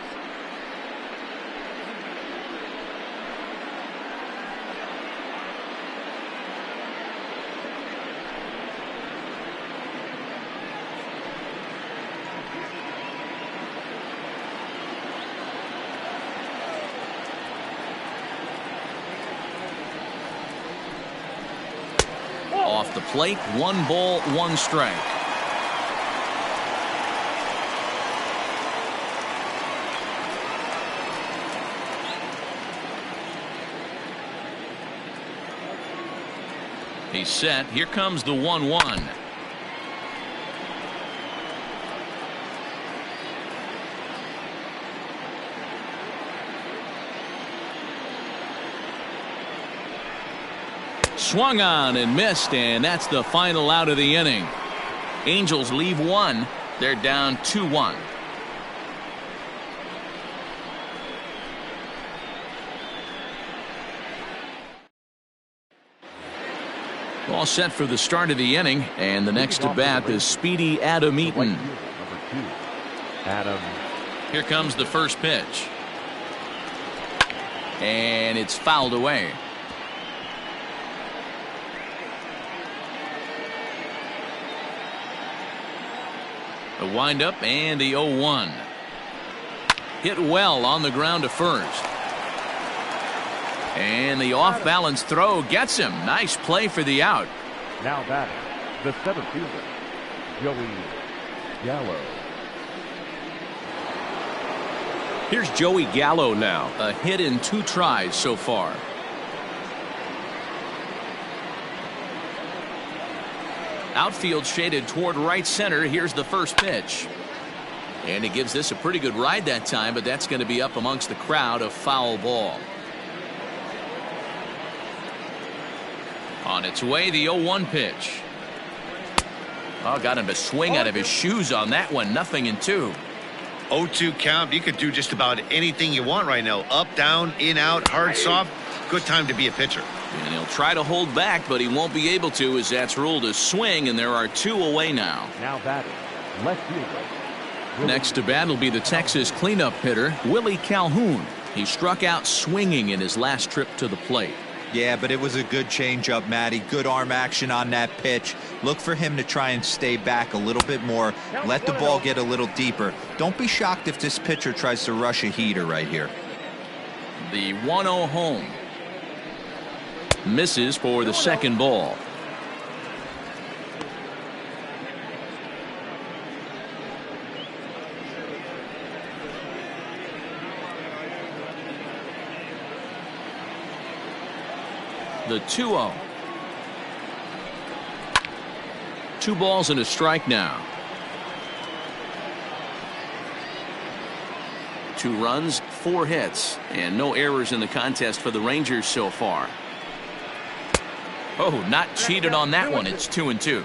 Off the plate, 1 ball, 1 strike. He's set. Here comes the 1-1. Swung on and missed, and that's the final out of the inning. Angels leave 1. They're down 2-1. All set for the start of the inning, and the next to bat is Speedy Adam Eaton. Number 2, Adam. Here comes the first pitch. And it's fouled away. The windup and the 0-1. Hit well on the ground to first. And the off-balance throw gets him. Nice play for the out. Now batting, the center fielder, Joey Gallo. Here's Joey Gallo now. A hit in 2 tries so far. Outfield shaded toward right center. Here's the first pitch. And he gives this a pretty good ride that time, but that's going to be up amongst the crowd. A foul ball. On its way, the 0-1 pitch. Oh, got him to swing out of his shoes on that one. 0-2. 0-2 count. You could do just about anything you want right now. Up, down, in, out, hard, soft. Good time to be a pitcher. And he'll try to hold back, but he won't be able to, as that's ruled a swing, and there are 2 away now. Now batting, left fielder. Next to bat will be the Texas cleanup hitter, Willie Calhoun. He struck out swinging in his last trip to the plate. Yeah, but it was a good changeup, Matty. Good arm action on that pitch. Look for him to try and stay back a little bit more. Let the ball get a little deeper. Don't be shocked if this pitcher tries to rush a heater right here. The 1-0 home. Misses for the second ball. The 2-0. 2 balls and a strike now. 2 runs, 4 hits, and no errors in the contest for the Rangers so far. Oh, not cheated on that one. It's 2-2.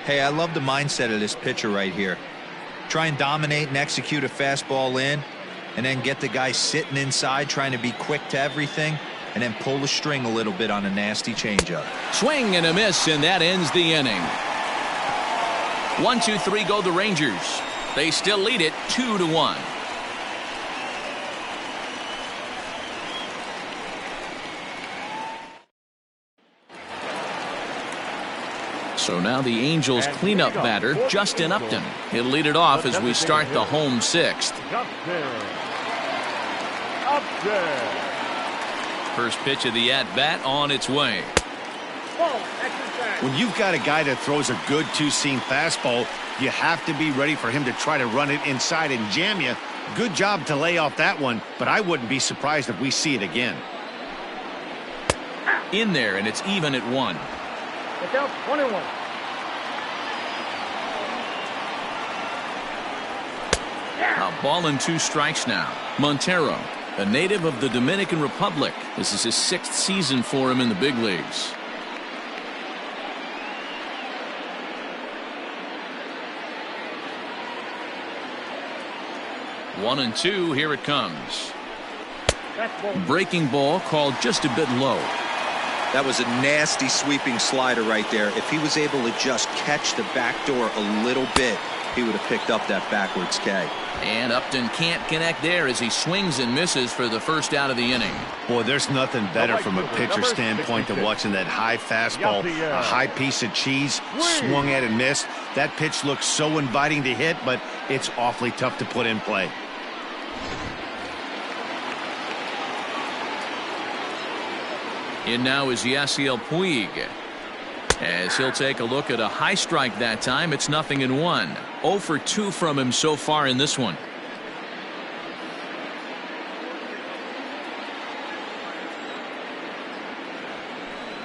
Hey, I love the mindset of this pitcher right here. Try and dominate and execute a fastball in, and then get the guy sitting inside trying to be quick to everything, and then pull the string a little bit on a nasty changeup. Swing and a miss, and that ends the inning. 1-2-3 go the Rangers. They still lead it 2-1. So now the Angels cleanup batter, Justin Upton. He'll lead it off as we start the home sixth. First pitch of the at-bat on its way. When you've got a guy that throws a good two-seam fastball, you have to be ready for him to try to run it inside and jam you. Good job to lay off that one, but I wouldn't be surprised if we see it again. In there, and it's even at 1. Look out, 21. A ball and 2 strikes now. Montero, a native of the Dominican Republic. This is his 6th season for him in the big leagues. One and 2, here it comes. Breaking ball called just a bit low. That was a nasty sweeping slider right there. If he was able to just catch the back door a little bit, he would have picked up that backwards K. And Upton can't connect there as he swings and misses for the first out of the inning. Boy, there's nothing better from a pitcher standpoint than watching that high fastball, a high piece of cheese, swung at and missed. That pitch looks so inviting to hit, but it's awfully tough to put in play. In now is Yasiel Puig. As he'll take a look at a high strike that time, it's 0-1. 0 for 2 from him so far in this one.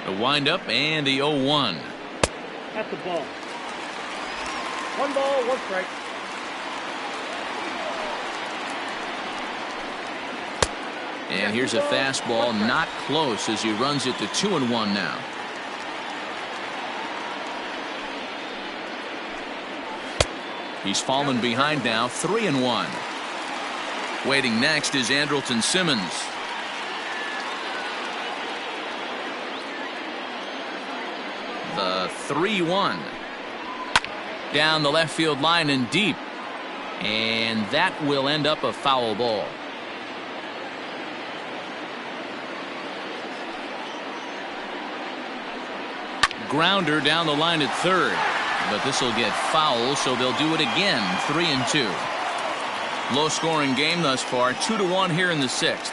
The windup and the 0-1. That's the ball. 1 ball, 1 strike. And here's a fastball not close as he runs it to 2-1 now. He's fallen behind now, 3-1. Waiting next is Andrelton Simmons. The 3-1. Down the left field line and deep. And that will end up a foul ball. Grounder down the line at third. But this will get foul, so they'll do it again. 3-2. Low scoring game thus far. 2-1 here in the 6th.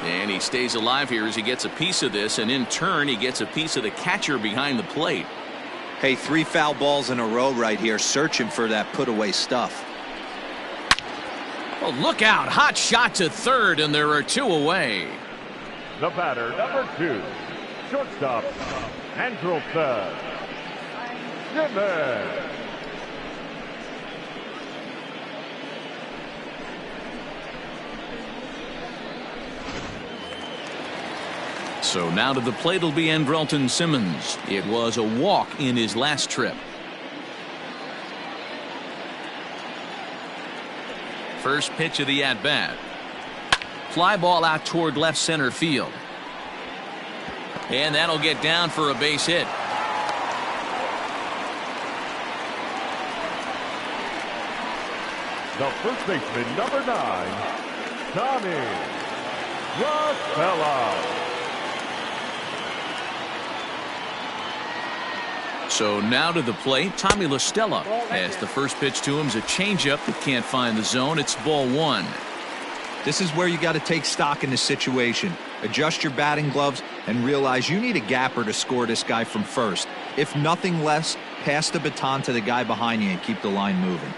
And he stays alive here as he gets a piece of this, and in turn he gets a piece of the catcher behind the plate. Hey, 3 foul balls in a row right here, searching for that put away stuff. Oh, look out. Hot shot to third, and there are 2 away. The batter, number 2, shortstop, Andrelton Simmons. So now to the plate will be Andrelton Simmons. It was a walk in his last trip. First pitch of the at-bat. Fly ball out toward left center field. And that'll get down for a base hit. The first baseman, number 9, Tommy STELLA. So now to the plate, Tommy STELLA. As the first pitch to him is a changeup that can't find the zone. It's ball 1. This is where you got to take stock in the situation. Adjust your batting gloves and realize you need a gapper to score this guy from first. If nothing less, pass the baton to the guy behind you and keep the line moving.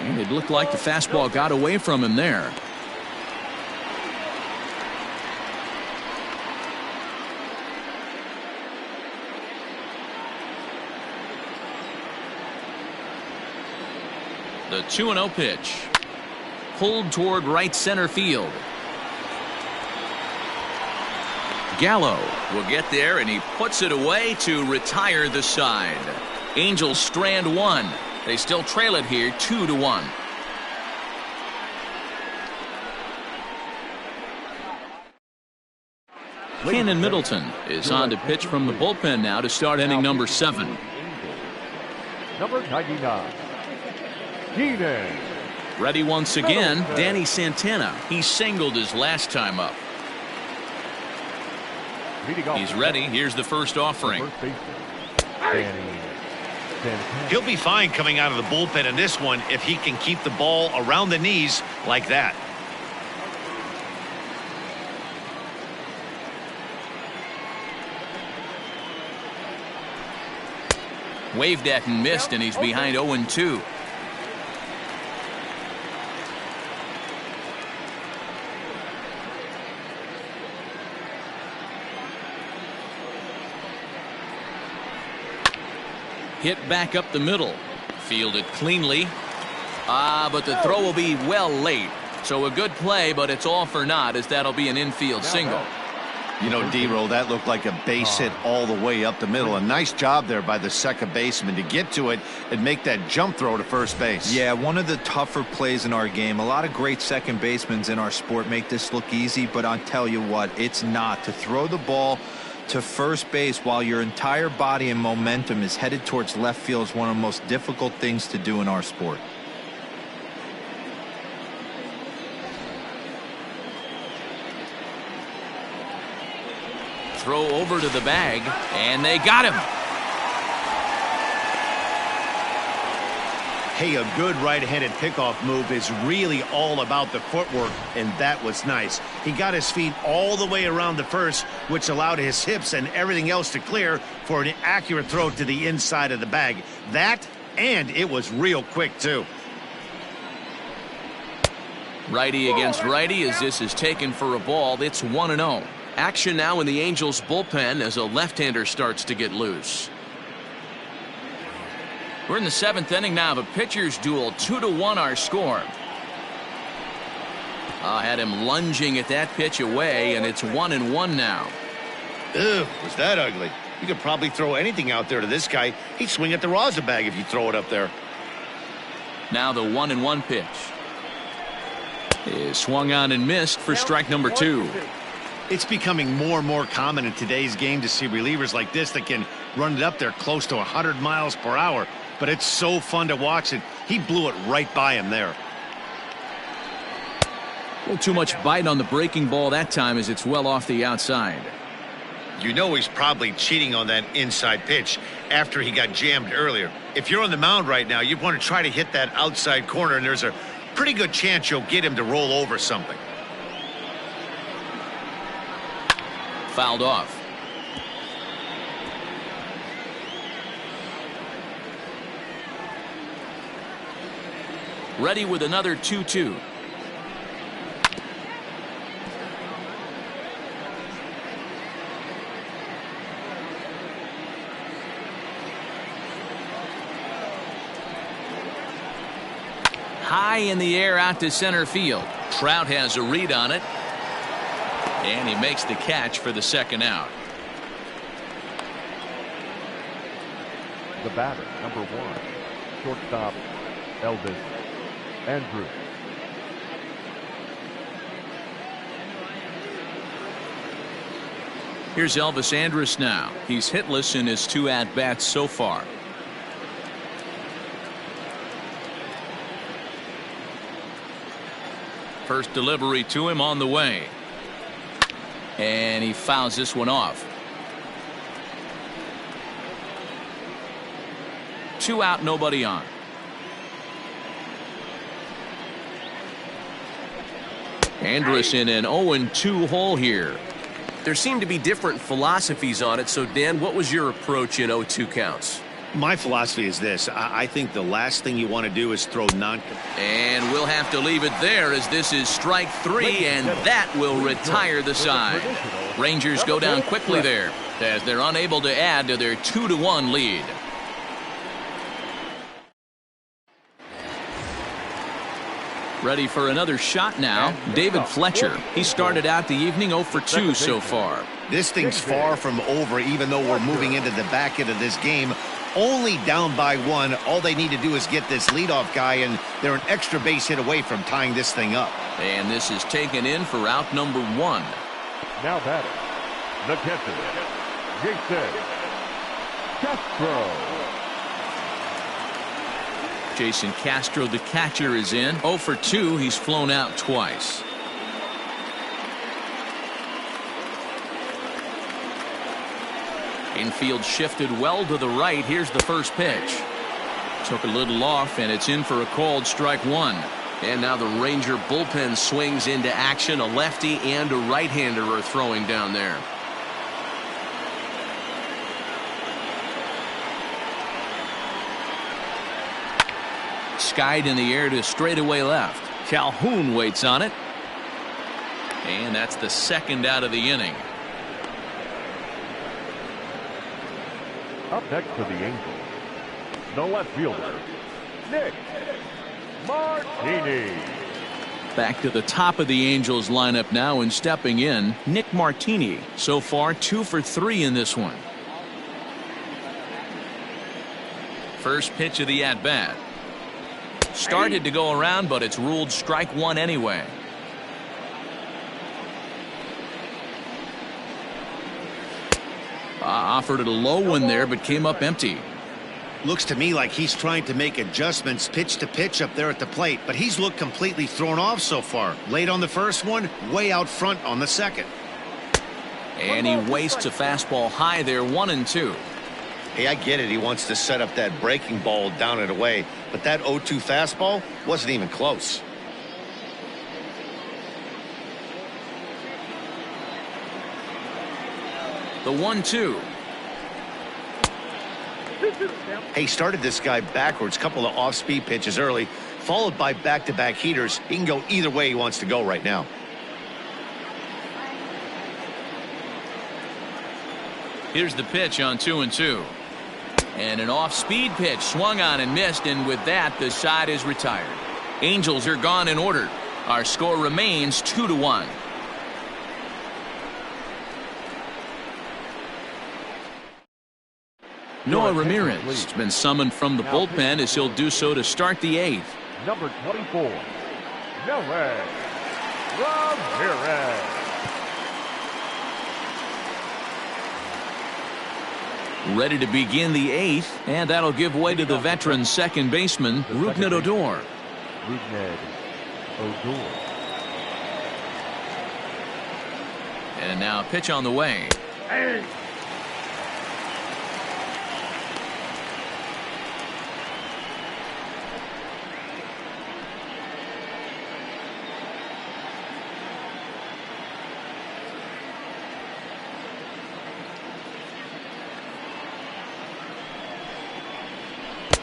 And it looked like the fastball got away from him there. The 2-0 pitch. Pulled toward right center field. Gallo will get there, and he puts it away to retire the side. Angels strand 1. They still trail it here 2-1. Cannon Middleton is on to pitch from the bullpen now to start inning number 7. Number 99, Keenan. Ready once again, Danny Santana. He singled his last time up. He's ready. Here's the first offering. He'll be fine coming out of the bullpen in this one if he can keep the ball around the knees like that. Waved at and missed, and he's behind 0-2. Hit back up the middle. Fielded cleanly. But the throw will be well late. So a good play, but it's all for naught, as that'll be an infield single. You know, D-Roll, that looked like a base hit all the way up the middle. A nice job there by the second baseman to get to it and make that jump throw to first base. Yeah, one of the tougher plays in our game. A lot of great second basemen in our sport make this look easy, but I'll tell you what, it's not. To throw the ball to first base while your entire body and momentum is headed towards left field is one of the most difficult things to do in our sport. Throw over to the bag, and they got him. Hey, a good right-handed pickoff move is really all about the footwork, and that was nice. He got his feet all the way around the first, which allowed his hips and everything else to clear for an accurate throw to the inside of the bag. That, and it was real quick, too. Righty against righty as this is taken for a ball. It's 1-0. Action now in the Angels bullpen as a left-hander starts to get loose. We're in the 7th inning now of a pitcher's duel. 2-1 our score. Had him lunging at that pitch away, and it's 1-1 now. Ugh, was that ugly? You could probably throw anything out there to this guy. He'd swing at the rosin bag if you throw it up there. Now the 1-1 pitch is swung on and missed for strike number 2. It's becoming more and more common in today's game to see relievers like this that can run it up there close to 100 miles per hour. But it's so fun to watch it. He blew it right by him there. A little too much bite on the breaking ball that time as it's well off the outside. You know he's probably cheating on that inside pitch after he got jammed earlier. If you're on the mound right now, you want to try to hit that outside corner, and there's a pretty good chance you'll get him to roll over something. Fouled off. Ready with another 2-2. High in the air out to center field. Trout has a read on it. And he makes the catch for the second out. The batter, number 1, shortstop, Elvis Andrus. Here's Elvis Andrus now. He's hitless in his 2 at-bats so far. First delivery to him on the way. And he fouls this one off. 2 out, nobody on. Andrus in an 0-2 hole here. There seem to be different philosophies on it. So, Dan, what was your approach in 0-2 counts? My philosophy is this. I think the last thing you want to do is throw And we'll have to leave it there as this is strike 3, and that will retire the side. Rangers go down quickly there as they're unable to add to their 2-1 lead. Ready for another shot now, David Fletcher. He started out the evening 0 for 2 so far. This thing's far from over, even though we're moving into the back end of this game. Only down by 1. All they need to do is get this leadoff guy, and they're an extra base hit away from tying this thing up. And this is taken in for out number 1. Now batter, the catcher, Jason Castro. Jason Castro, the catcher, is in. 0 for 2. He's flown out twice. Infield shifted well to the right. Here's the first pitch. Took a little off, and it's in for a called strike one. And now the Ranger bullpen swings into action. A lefty and a right-hander are throwing down there. Skied in the air to straightaway left. Calhoun waits on it. And that's the second out of the inning. Up next for the Angels, the left fielder, Nick Martini. Back to the top of the Angels lineup now, and stepping in, Nick Martini. So far 2 for 3 in this one. First pitch of the at-bat. Started to go around, but it's ruled strike one anyway. Offered it a low one there, but came up empty. Looks to me like he's trying to make adjustments pitch to pitch up there at the plate, but he's looked completely thrown off so far. Late on the first one, way out front on the second. And he wastes a fastball high there, 1-2. Hey, I get it. He wants to set up that breaking ball down and away, but that 0-2 fastball wasn't even close. The 1-2. Hey, started this guy backwards, couple of off-speed pitches early, followed by back-to-back heaters. He can go either way he wants to go right now. Here's the pitch on 2-2. And an off-speed pitch swung on and missed, and with that, the side is retired. Angels are gone in order. Our score remains 2-1. Noah Ramirez has been summoned from the bullpen, as he'll do so to start the 8th. Number 24, Noah Ramirez. Ready to begin the 8th, and that'll give way to the veteran second baseman, Rougned Odor. Rougned Odor. And now a pitch on the way. Hey.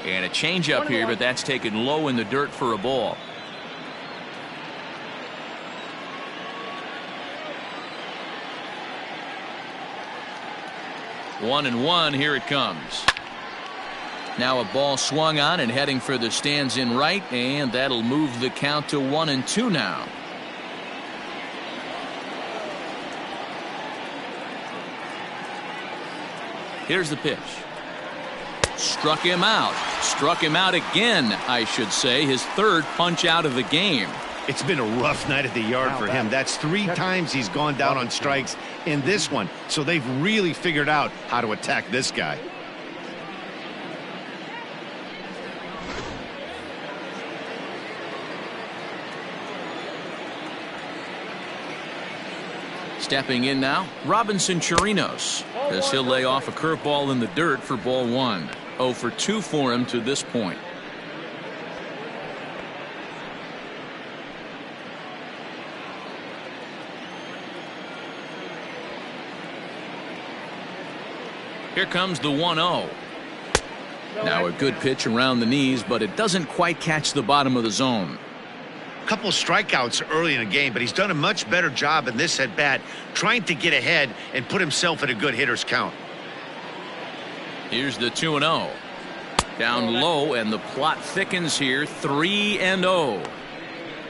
And a changeup here, but that's taken low in the dirt for a ball. One and one, here it comes. Now a ball swung on and heading for the stands in right, and that'll move the count to 1-2 now. Here's the pitch. Struck him out. Struck him out again, I should say. His third punch out of the game. It's been a rough night at the yard for him. That's 3 times he's gone down on strikes in this one. So they've really figured out how to attack this guy. Stepping in now, Robinson Chirinos, as he'll lay off a curveball in the dirt for ball 1. 0 for 2 for him to this point. Here comes the 1-0. Now a good pitch around the knees, but it doesn't quite catch the bottom of the zone. Couple of strikeouts early in the game, but he's done a much better job in this at bat trying to get ahead and put himself in a good hitter's count. Here's the 2-0. Down low, and the plot thickens here. 3-0.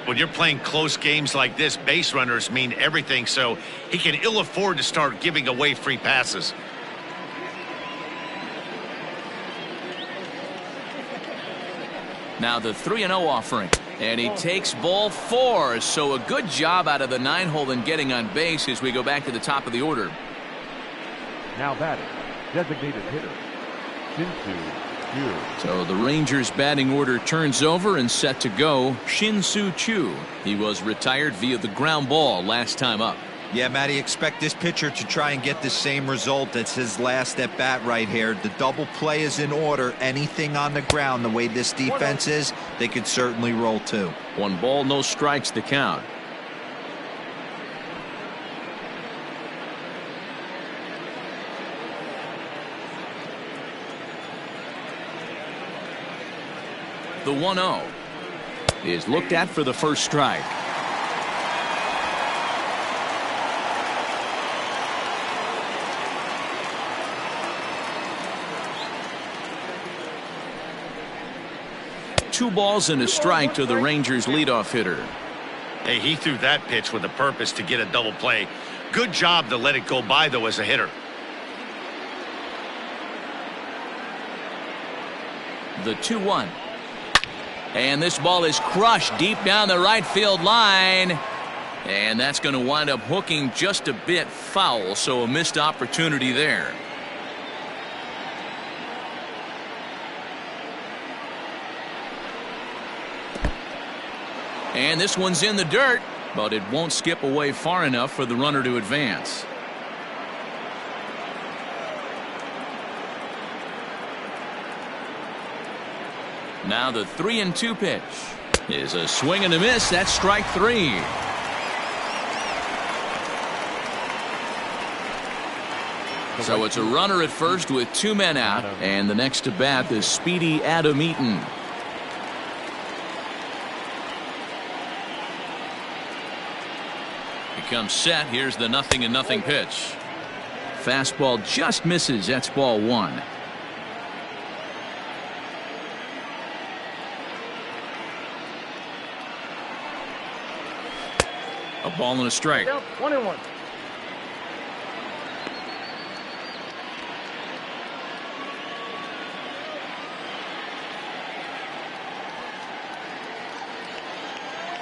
When you're playing close games like this, base runners mean everything, so he can ill afford to start giving away free passes. Now the 3-0 offering, and he takes ball 4. So a good job out of the 9-hole in getting on base as we go back to the top of the order. Now batting, designated hitter, Shin-Soo Choo. So the Rangers batting order turns over and set to go. Shin-Soo Choo. He was retired via the ground ball last time up. Yeah, Matty, expect this pitcher to try and get the same result as his last at bat right here. The double play is in order. Anything on the ground, the way this defense is, they could certainly roll too. 1 ball, no strikes the count. The 1-0 is looked at for the first strike. Two balls and a strike to the Rangers leadoff hitter. Hey, he threw that pitch with a purpose to get a double play. Good job to let it go by, though, as a hitter. The 2-1. And this ball is crushed deep down the right field line. And that's going to wind up hooking just a bit foul, so a missed opportunity there. And this one's in the dirt, but it won't skip away far enough for the runner to advance. Now the 3-2 pitch is a swing and a miss. That's strike 3. So it's a runner at first with 2 men out, and the next to bat is speedy Adam Eaton. Comes set. Here's the 0-0 pitch. Fastball just misses. That's ball 1. A ball and a strike. 1-1.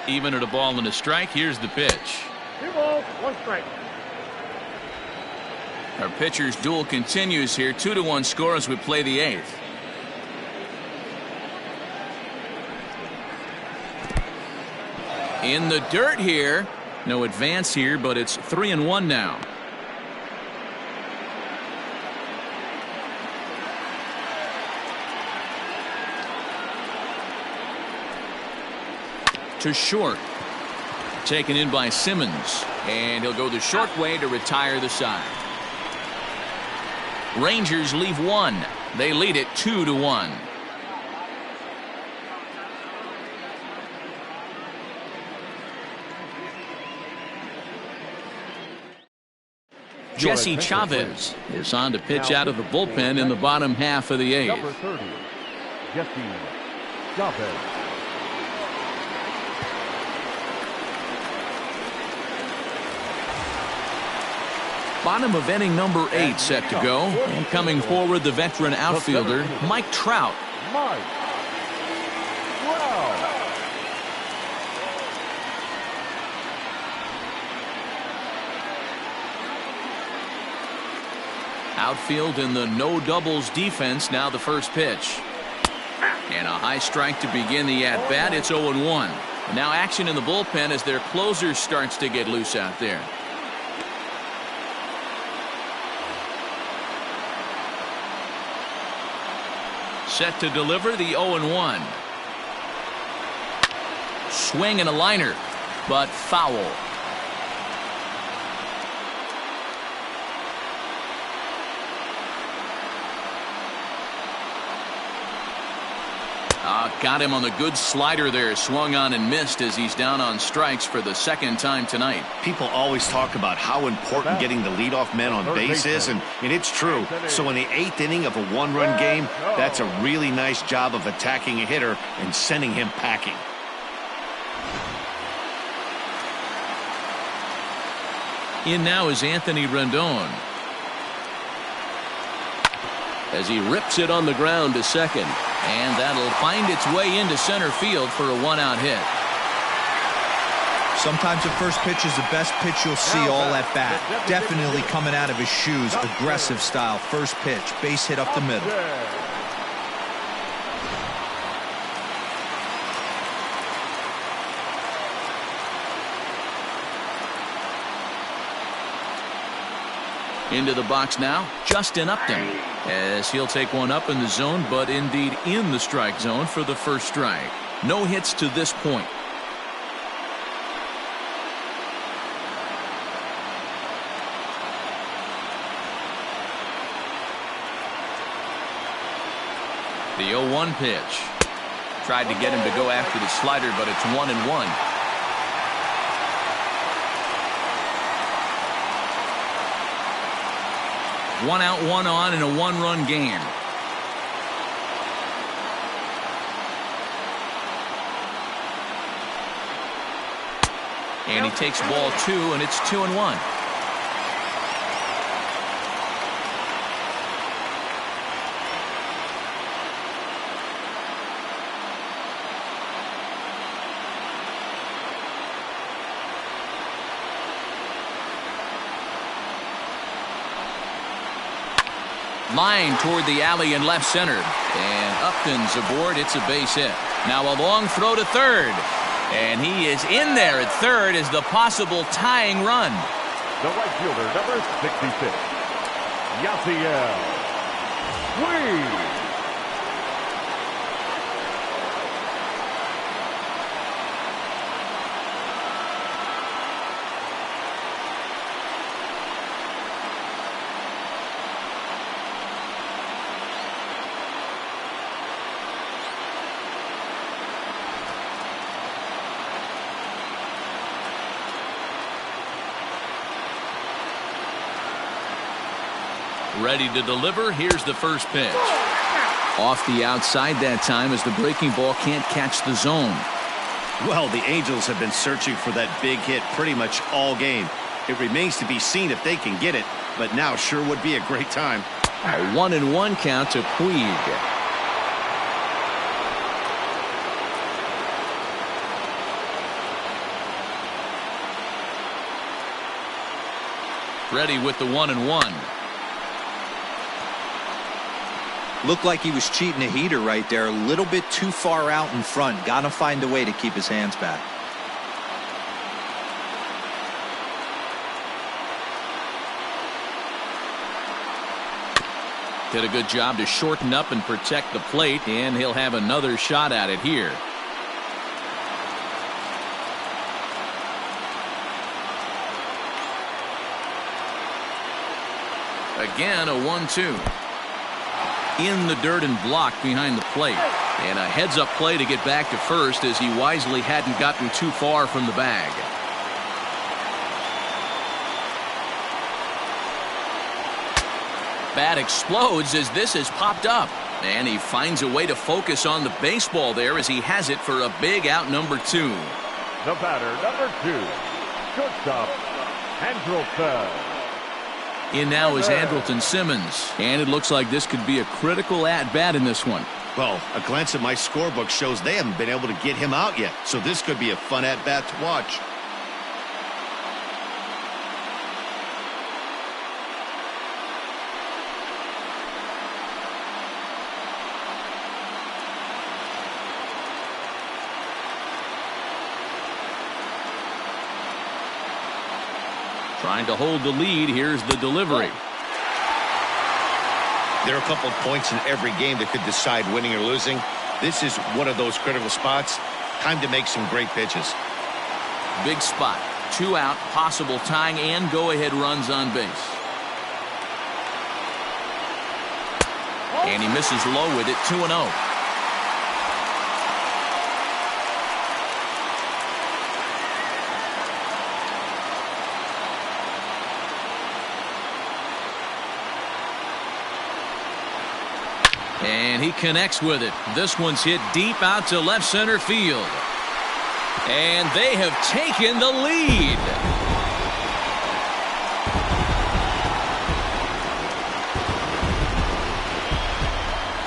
Even at a ball and a strike. Here's the pitch. 2 balls, 1 strike. Our pitcher's duel continues here. 2-1 score as we play the 8th. In the dirt here. No advance here, but it's 3-1 now. To short. Taken in by Simmons, and he'll go the short way to retire the side. Rangers leave 1. They lead it 2-1. Jesse Chavez is on to pitch out of the bullpen in the bottom half of the 8th. Number 30, Jesse Chavez. Bottom of inning number 8 set to go, and coming forward the veteran outfielder Mike Trout. Mike Trout. Outfield in the no doubles defense. Now the first pitch, and a high strike to begin the at bat. It's 0-1. Now action in the bullpen as their closer starts to get loose out there. Set to deliver the 0-1. Swing and a liner, but foul. Got him on the good slider there. Swung on and missed as he's down on strikes for the 2nd time tonight. People always talk about how important getting the leadoff man on base is, and it's true. So in the 8th inning of a 1-run game, that's a really nice job of attacking a hitter and sending him packing. In now is Anthony Rendon, as he rips it on the ground to second, and that'll find its way into center field for a 1-out hit. Sometimes the first pitch is the best pitch you'll see all at bat. Definitely coming out of his shoes. Aggressive style. First pitch. Base hit up the middle. Into the box now, Justin Upton, as he'll take one up in the zone, but indeed in the strike zone for the first strike. No hits to this point. The 0-1 pitch. Tried to get him to go after the slider, but it's 1-1. One out, one on, and a one-run game. And he takes ball 2, and it's 2-1. Line toward the alley in left center. And Upton's aboard. It's a base hit. Now a long throw to third. And he is in there at third as the possible tying run. The right fielder, number 66, Yasiel Puig. Ready to deliver. Here's the first pitch. Off the outside that time as the breaking ball can't catch the zone. Well, the Angels have been searching for that big hit pretty much all game. It remains to be seen if they can get it, but now sure would be a great time. A 1-1 count to Puig. Ready with the 1-1. Looked like he was cheating a heater right there. A little bit too far out in front. Got to find a way to keep his hands back. Did a good job to shorten up and protect the plate, and he'll have another shot at it here. Again, a 1-2. In the dirt and blocked behind the plate. And a heads-up play to get back to first as he wisely hadn't gotten too far from the bag. Bat explodes as this has popped up. And he finds a way to focus on the baseball there as he has it for a big out number 2. The batter, number 2, shortstop, Andrelton. In now is Andrelton Simmons, and it looks like this could be a critical at-bat in this one. Well, a glance at my scorebook shows they haven't been able to get him out yet, so this could be a fun at-bat to watch. Trying to hold the lead. Here's the delivery. There are a couple of points in every game that could decide winning or losing. This is one of those critical spots. Time to make some great pitches. Big spot. 2 out, possible tying and go-ahead runs on base. And he misses low with it. 2-0. And he connects with it. This one's hit deep out to left center field. And they have taken the lead.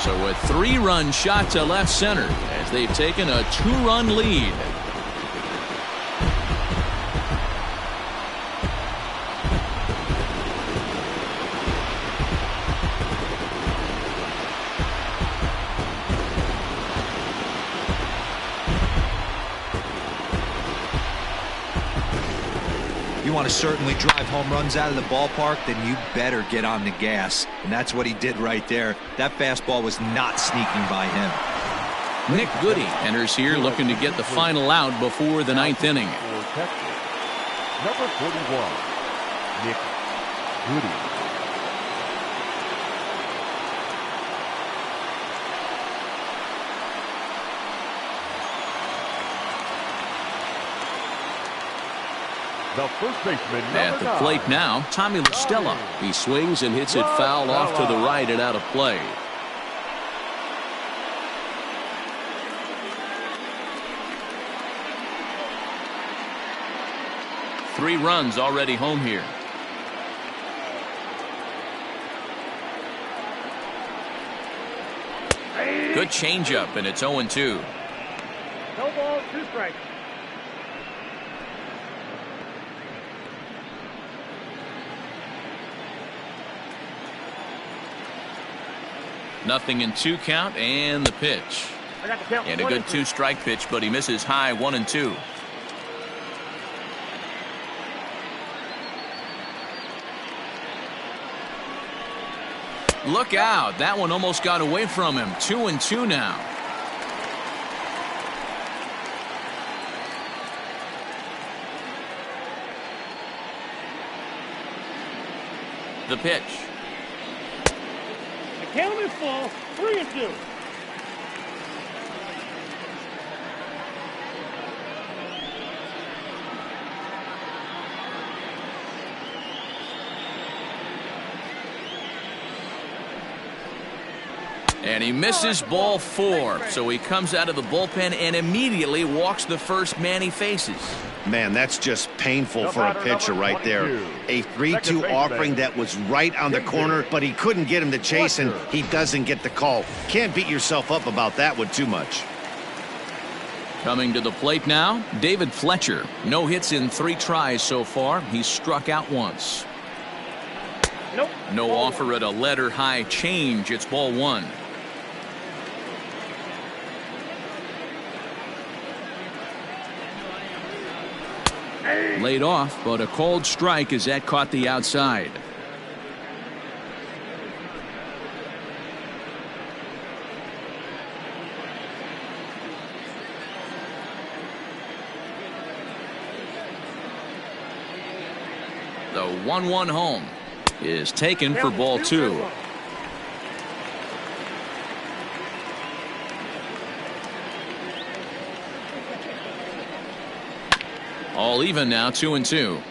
So a 3-run shot to left center as they've taken a 2-run lead. you want to certainly drive home runs out of the ballpark, then you better get on the gas. And that's what he did right there. That fastball was not sneaking by him. Nick Goody enters here looking to get the final out before the ninth inning. Number 41, Nick Goody. The first baseman, at the plate now, Tommy STELLA. He swings and hits it foul off to the right and out of play. Three runs already home here. Good changeup, and it's 0-2. No ball, 2 strikes. Nothing in 2 count, and the pitch. And a good 2-strike pitch, but he misses high 1-2. Look out. That one almost got away from him. 2-2 now. The pitch. The count is full. 3-2. And he misses ball 4. So he comes out of the bullpen and immediately walks the first man he faces. Man, that's just painful for a pitcher right there. A 3-2 offering that was right on the corner, but he couldn't get him to chase, and he doesn't get the call. Can't beat yourself up about that one too much. Coming to the plate now, David Fletcher. No hits in 3 tries so far. He's struck out once. No offer at a letter high change. It's ball 1. Laid off, but a cold strike as that caught the outside. The 1-1 home is taken for ball 2. All even now, 2-2.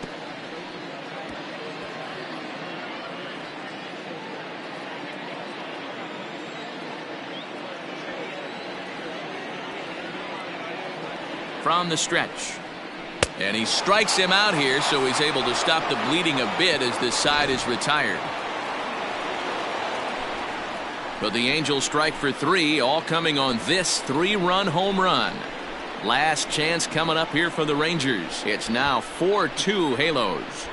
From the stretch. And he strikes him out here, so he's able to stop the bleeding a bit as this side is retired. But the Angels strike for 3, all coming on this 3-run home run. Last chance coming up here for the Rangers. It's now 4-2 Halos.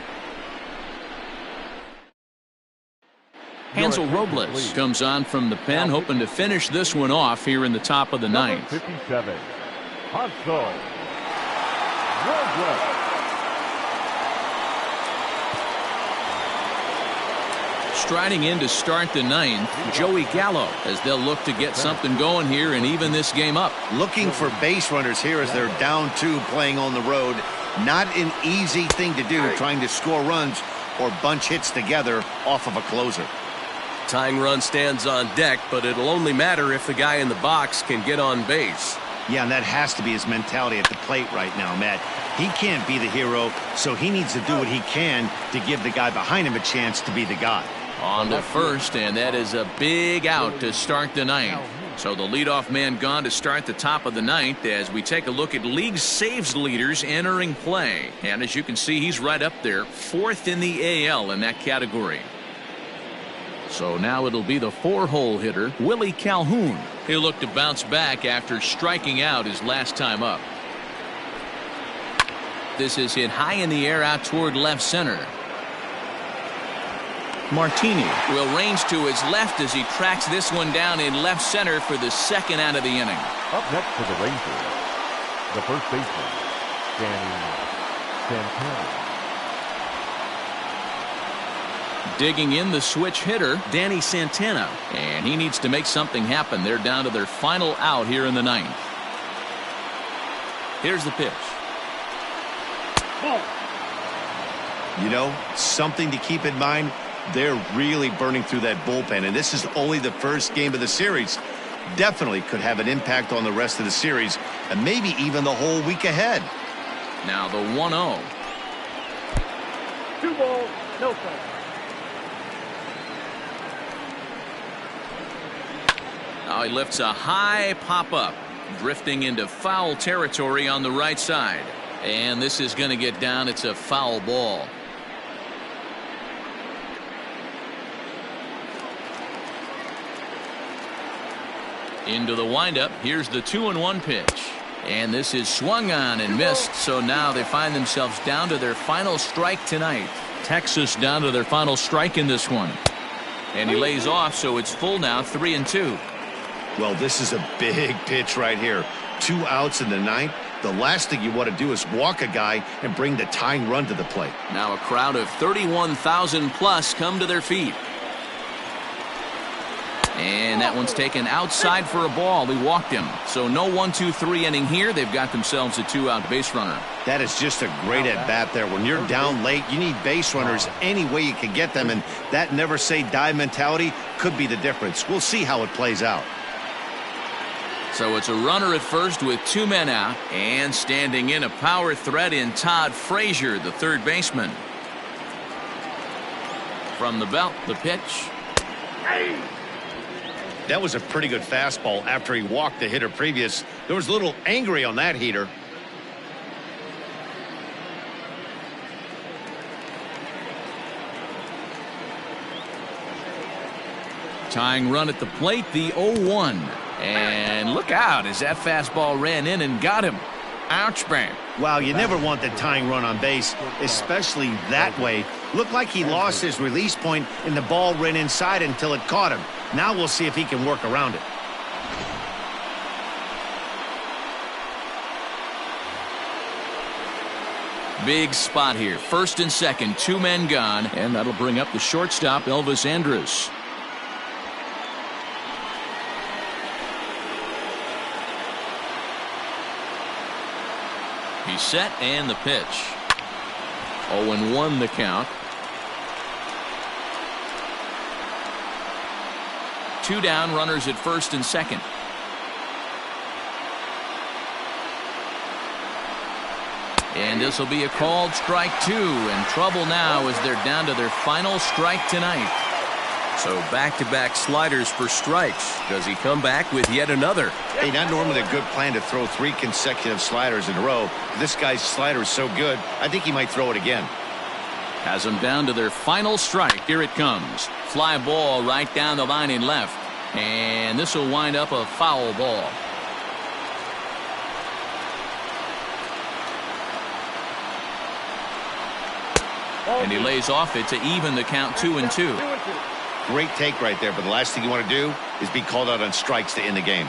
Hansel Robles comes on from the pen, hoping to finish this one off here in the top of the ninth. 57, Hansel Robles. Striding in to start the ninth, Joey Gallo, as they'll look to get something going here and even this game up. Looking for base runners here as they're down 2 playing on the road. Not an easy thing to do, trying to score runs or bunch hits together off of a closer. Tying run stands on deck, but it'll only matter if the guy in the box can get on base. Yeah, and that has to be his mentality at the plate right now, Matt. He can't be the hero, so he needs to do what he can to give the guy behind him a chance to be the guy. On to first, and that is a big out to start the ninth. So the leadoff man gone to start the top of the ninth as we take a look at league saves leaders entering play. And as you can see, he's right up there, 4th in the AL in that category. So now it'll be the 4-hole hitter, Willie Calhoun. He'll look to bounce back after striking out his last time up. This is hit high in the air out toward left center. Martini will range to his left as he tracks this one down in left center for the 2nd out of the inning. Up next for the Rangers, the first baseman, Santana. Digging in the switch hitter, Danny Santana. and he needs to make something happen. They're down to their final out here in the ninth. Here's the pitch. Ball. You know, something to keep in mind, they're really burning through that bullpen, and this is only the first game of the series. Definitely could have an impact on the rest of the series, and maybe even the whole week ahead. Now the 1-0. 2 balls, no strikes. Now he lifts a high pop-up, drifting into foul territory on the right side. And this is going to get down. It's a foul ball. Into the windup. Here's the 2-1 pitch. And this is swung on and missed. So now they find themselves down to their final strike tonight. Texas down to their final strike in this one. And he lays off, so it's full now, 3-2. Well, this is a big pitch right here. 2 outs in the ninth. The last thing you want to do is walk a guy and bring the tying run to the plate. Now a crowd of 31,000 plus come to their feet. And that one's taken outside for a ball. He walked him. So no 1-2-3 inning here. They've got themselves a 2-out base runner. That is just a great at-bat there. When you're down late, you need base runners any way you can get them, and that never-say-die mentality could be the difference. We'll see how it plays out. So it's a runner at first with 2 men out, and standing in a power threat in Todd Frazier, the third baseman. From the belt, the pitch. That was a pretty good fastball after he walked the hitter previous. There was a little angry on that heater. Tying run at the plate, the 0-1. And look out as that fastball ran in and got him. Ouch, bang. Wow, you never want the tying run on base, especially that way. Looked like he lost his release point and the ball ran inside until it caught him. Now we'll see if he can work around it. Big spot here. First and second, 2 men gone, and that'll bring up the shortstop, Elvis Andrus. He's set, and the pitch. 0-1 the count. 2 down, runners at first and second. And this will be a called strike 2, and trouble now as they're down to their final strike tonight. So back-to-back sliders for strikes. Does he come back with yet another? Hey, not normally a good plan to throw 3 consecutive sliders in a row. This guy's slider is so good, I think he might throw it again. Has them down to their final strike. Here it comes. Fly ball right down the line in left. And this will wind up a foul ball. And he lays off it to even the count 2-2. Great take right there, but the last thing you want to do is be called out on strikes to end the game.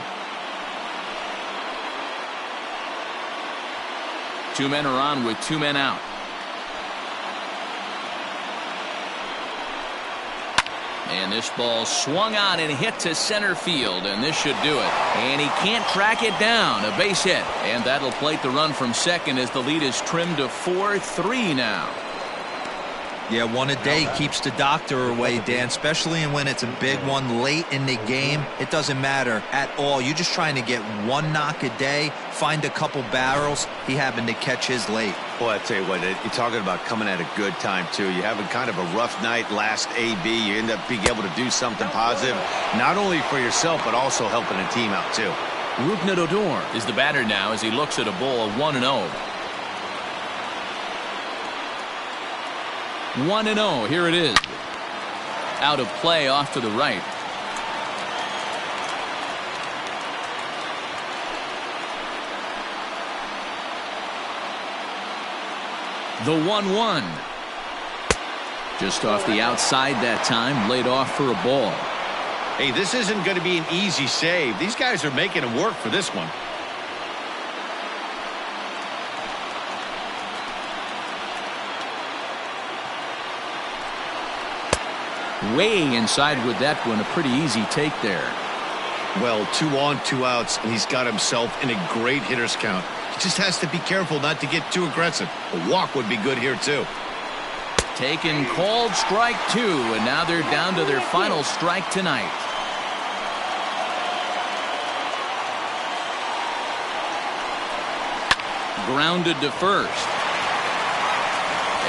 2 men are on with 2 men out. And this ball swung on and hit to center field, and this should do it. And he can't track it down. A base hit. And that'll plate the run from second as the lead is trimmed to 4-3 now. Yeah, one a day keeps the doctor away, Dan, especially when it's a big one late in the game. It doesn't matter at all. You're just trying to get 1 knock a day, find a couple barrels. He happened to catch his late. Boy, I tell you what, you're talking about coming at a good time, too. You're having kind of a rough night last AB. You end up being able to do something positive, not only for yourself, but also helping the team out, too. Rougned Odor is the batter now as he looks at a ball 1-0. 1-0, here it is. Out of play off to the right. The 1-1. Just off the outside that time, laid off for a ball. Hey, this isn't going to be an easy save. These guys are making him work for this one. way inside with that one. A pretty easy take there. Well, 2 on, 2 outs, and he's got himself in a great hitter's count. He just has to be careful not to get too aggressive. A walk would be good here, too. Taken, called, strike 2, and now they're down to their final strike tonight. Grounded to first.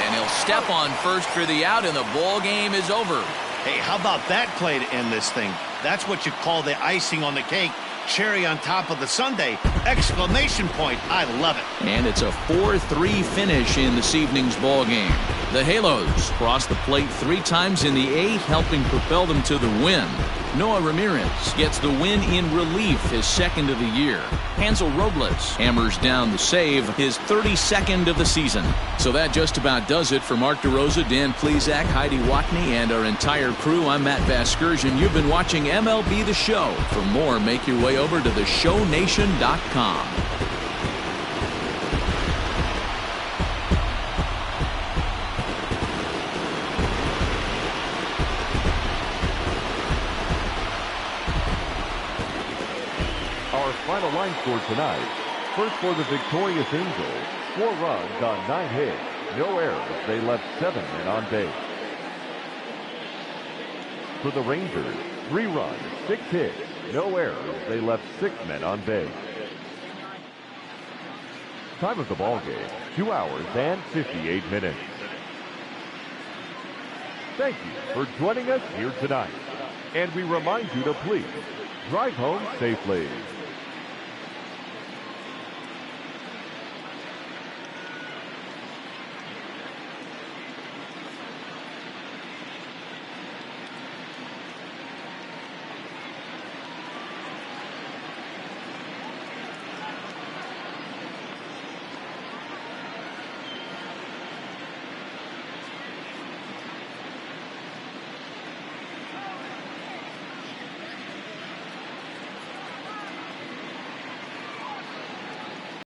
And he'll step on first for the out, and the ball game is over. Hey, how about that play to end this thing? That's what you call the icing on the cake. Cherry on top of the sundae. Exclamation point. I love it. And it's a 4-3 finish in this evening's ball game. The Halos crossed the plate 3 times in the 8th, helping propel them to the win. Noah Ramirez gets the win in relief, his 2nd of the year. Hansel Robles hammers down the save, his 32nd of the season. So that just about does it for Mark DeRosa, Dan Plesac, Heidi Watney, and our entire crew. I'm Matt Vasgersian. You've been watching MLB The Show. For more, make your way over to theshownation.com. Final line score tonight. First for the victorious Angels, 4 runs on 9 hits, no errors. They left 7 men on base. For the Rangers, 3 runs, 6 hits, no errors. They left 6 men on base. Time of the ball game, 2 hours and 58 minutes. Thank you for joining us here tonight. And we remind you to please drive home safely.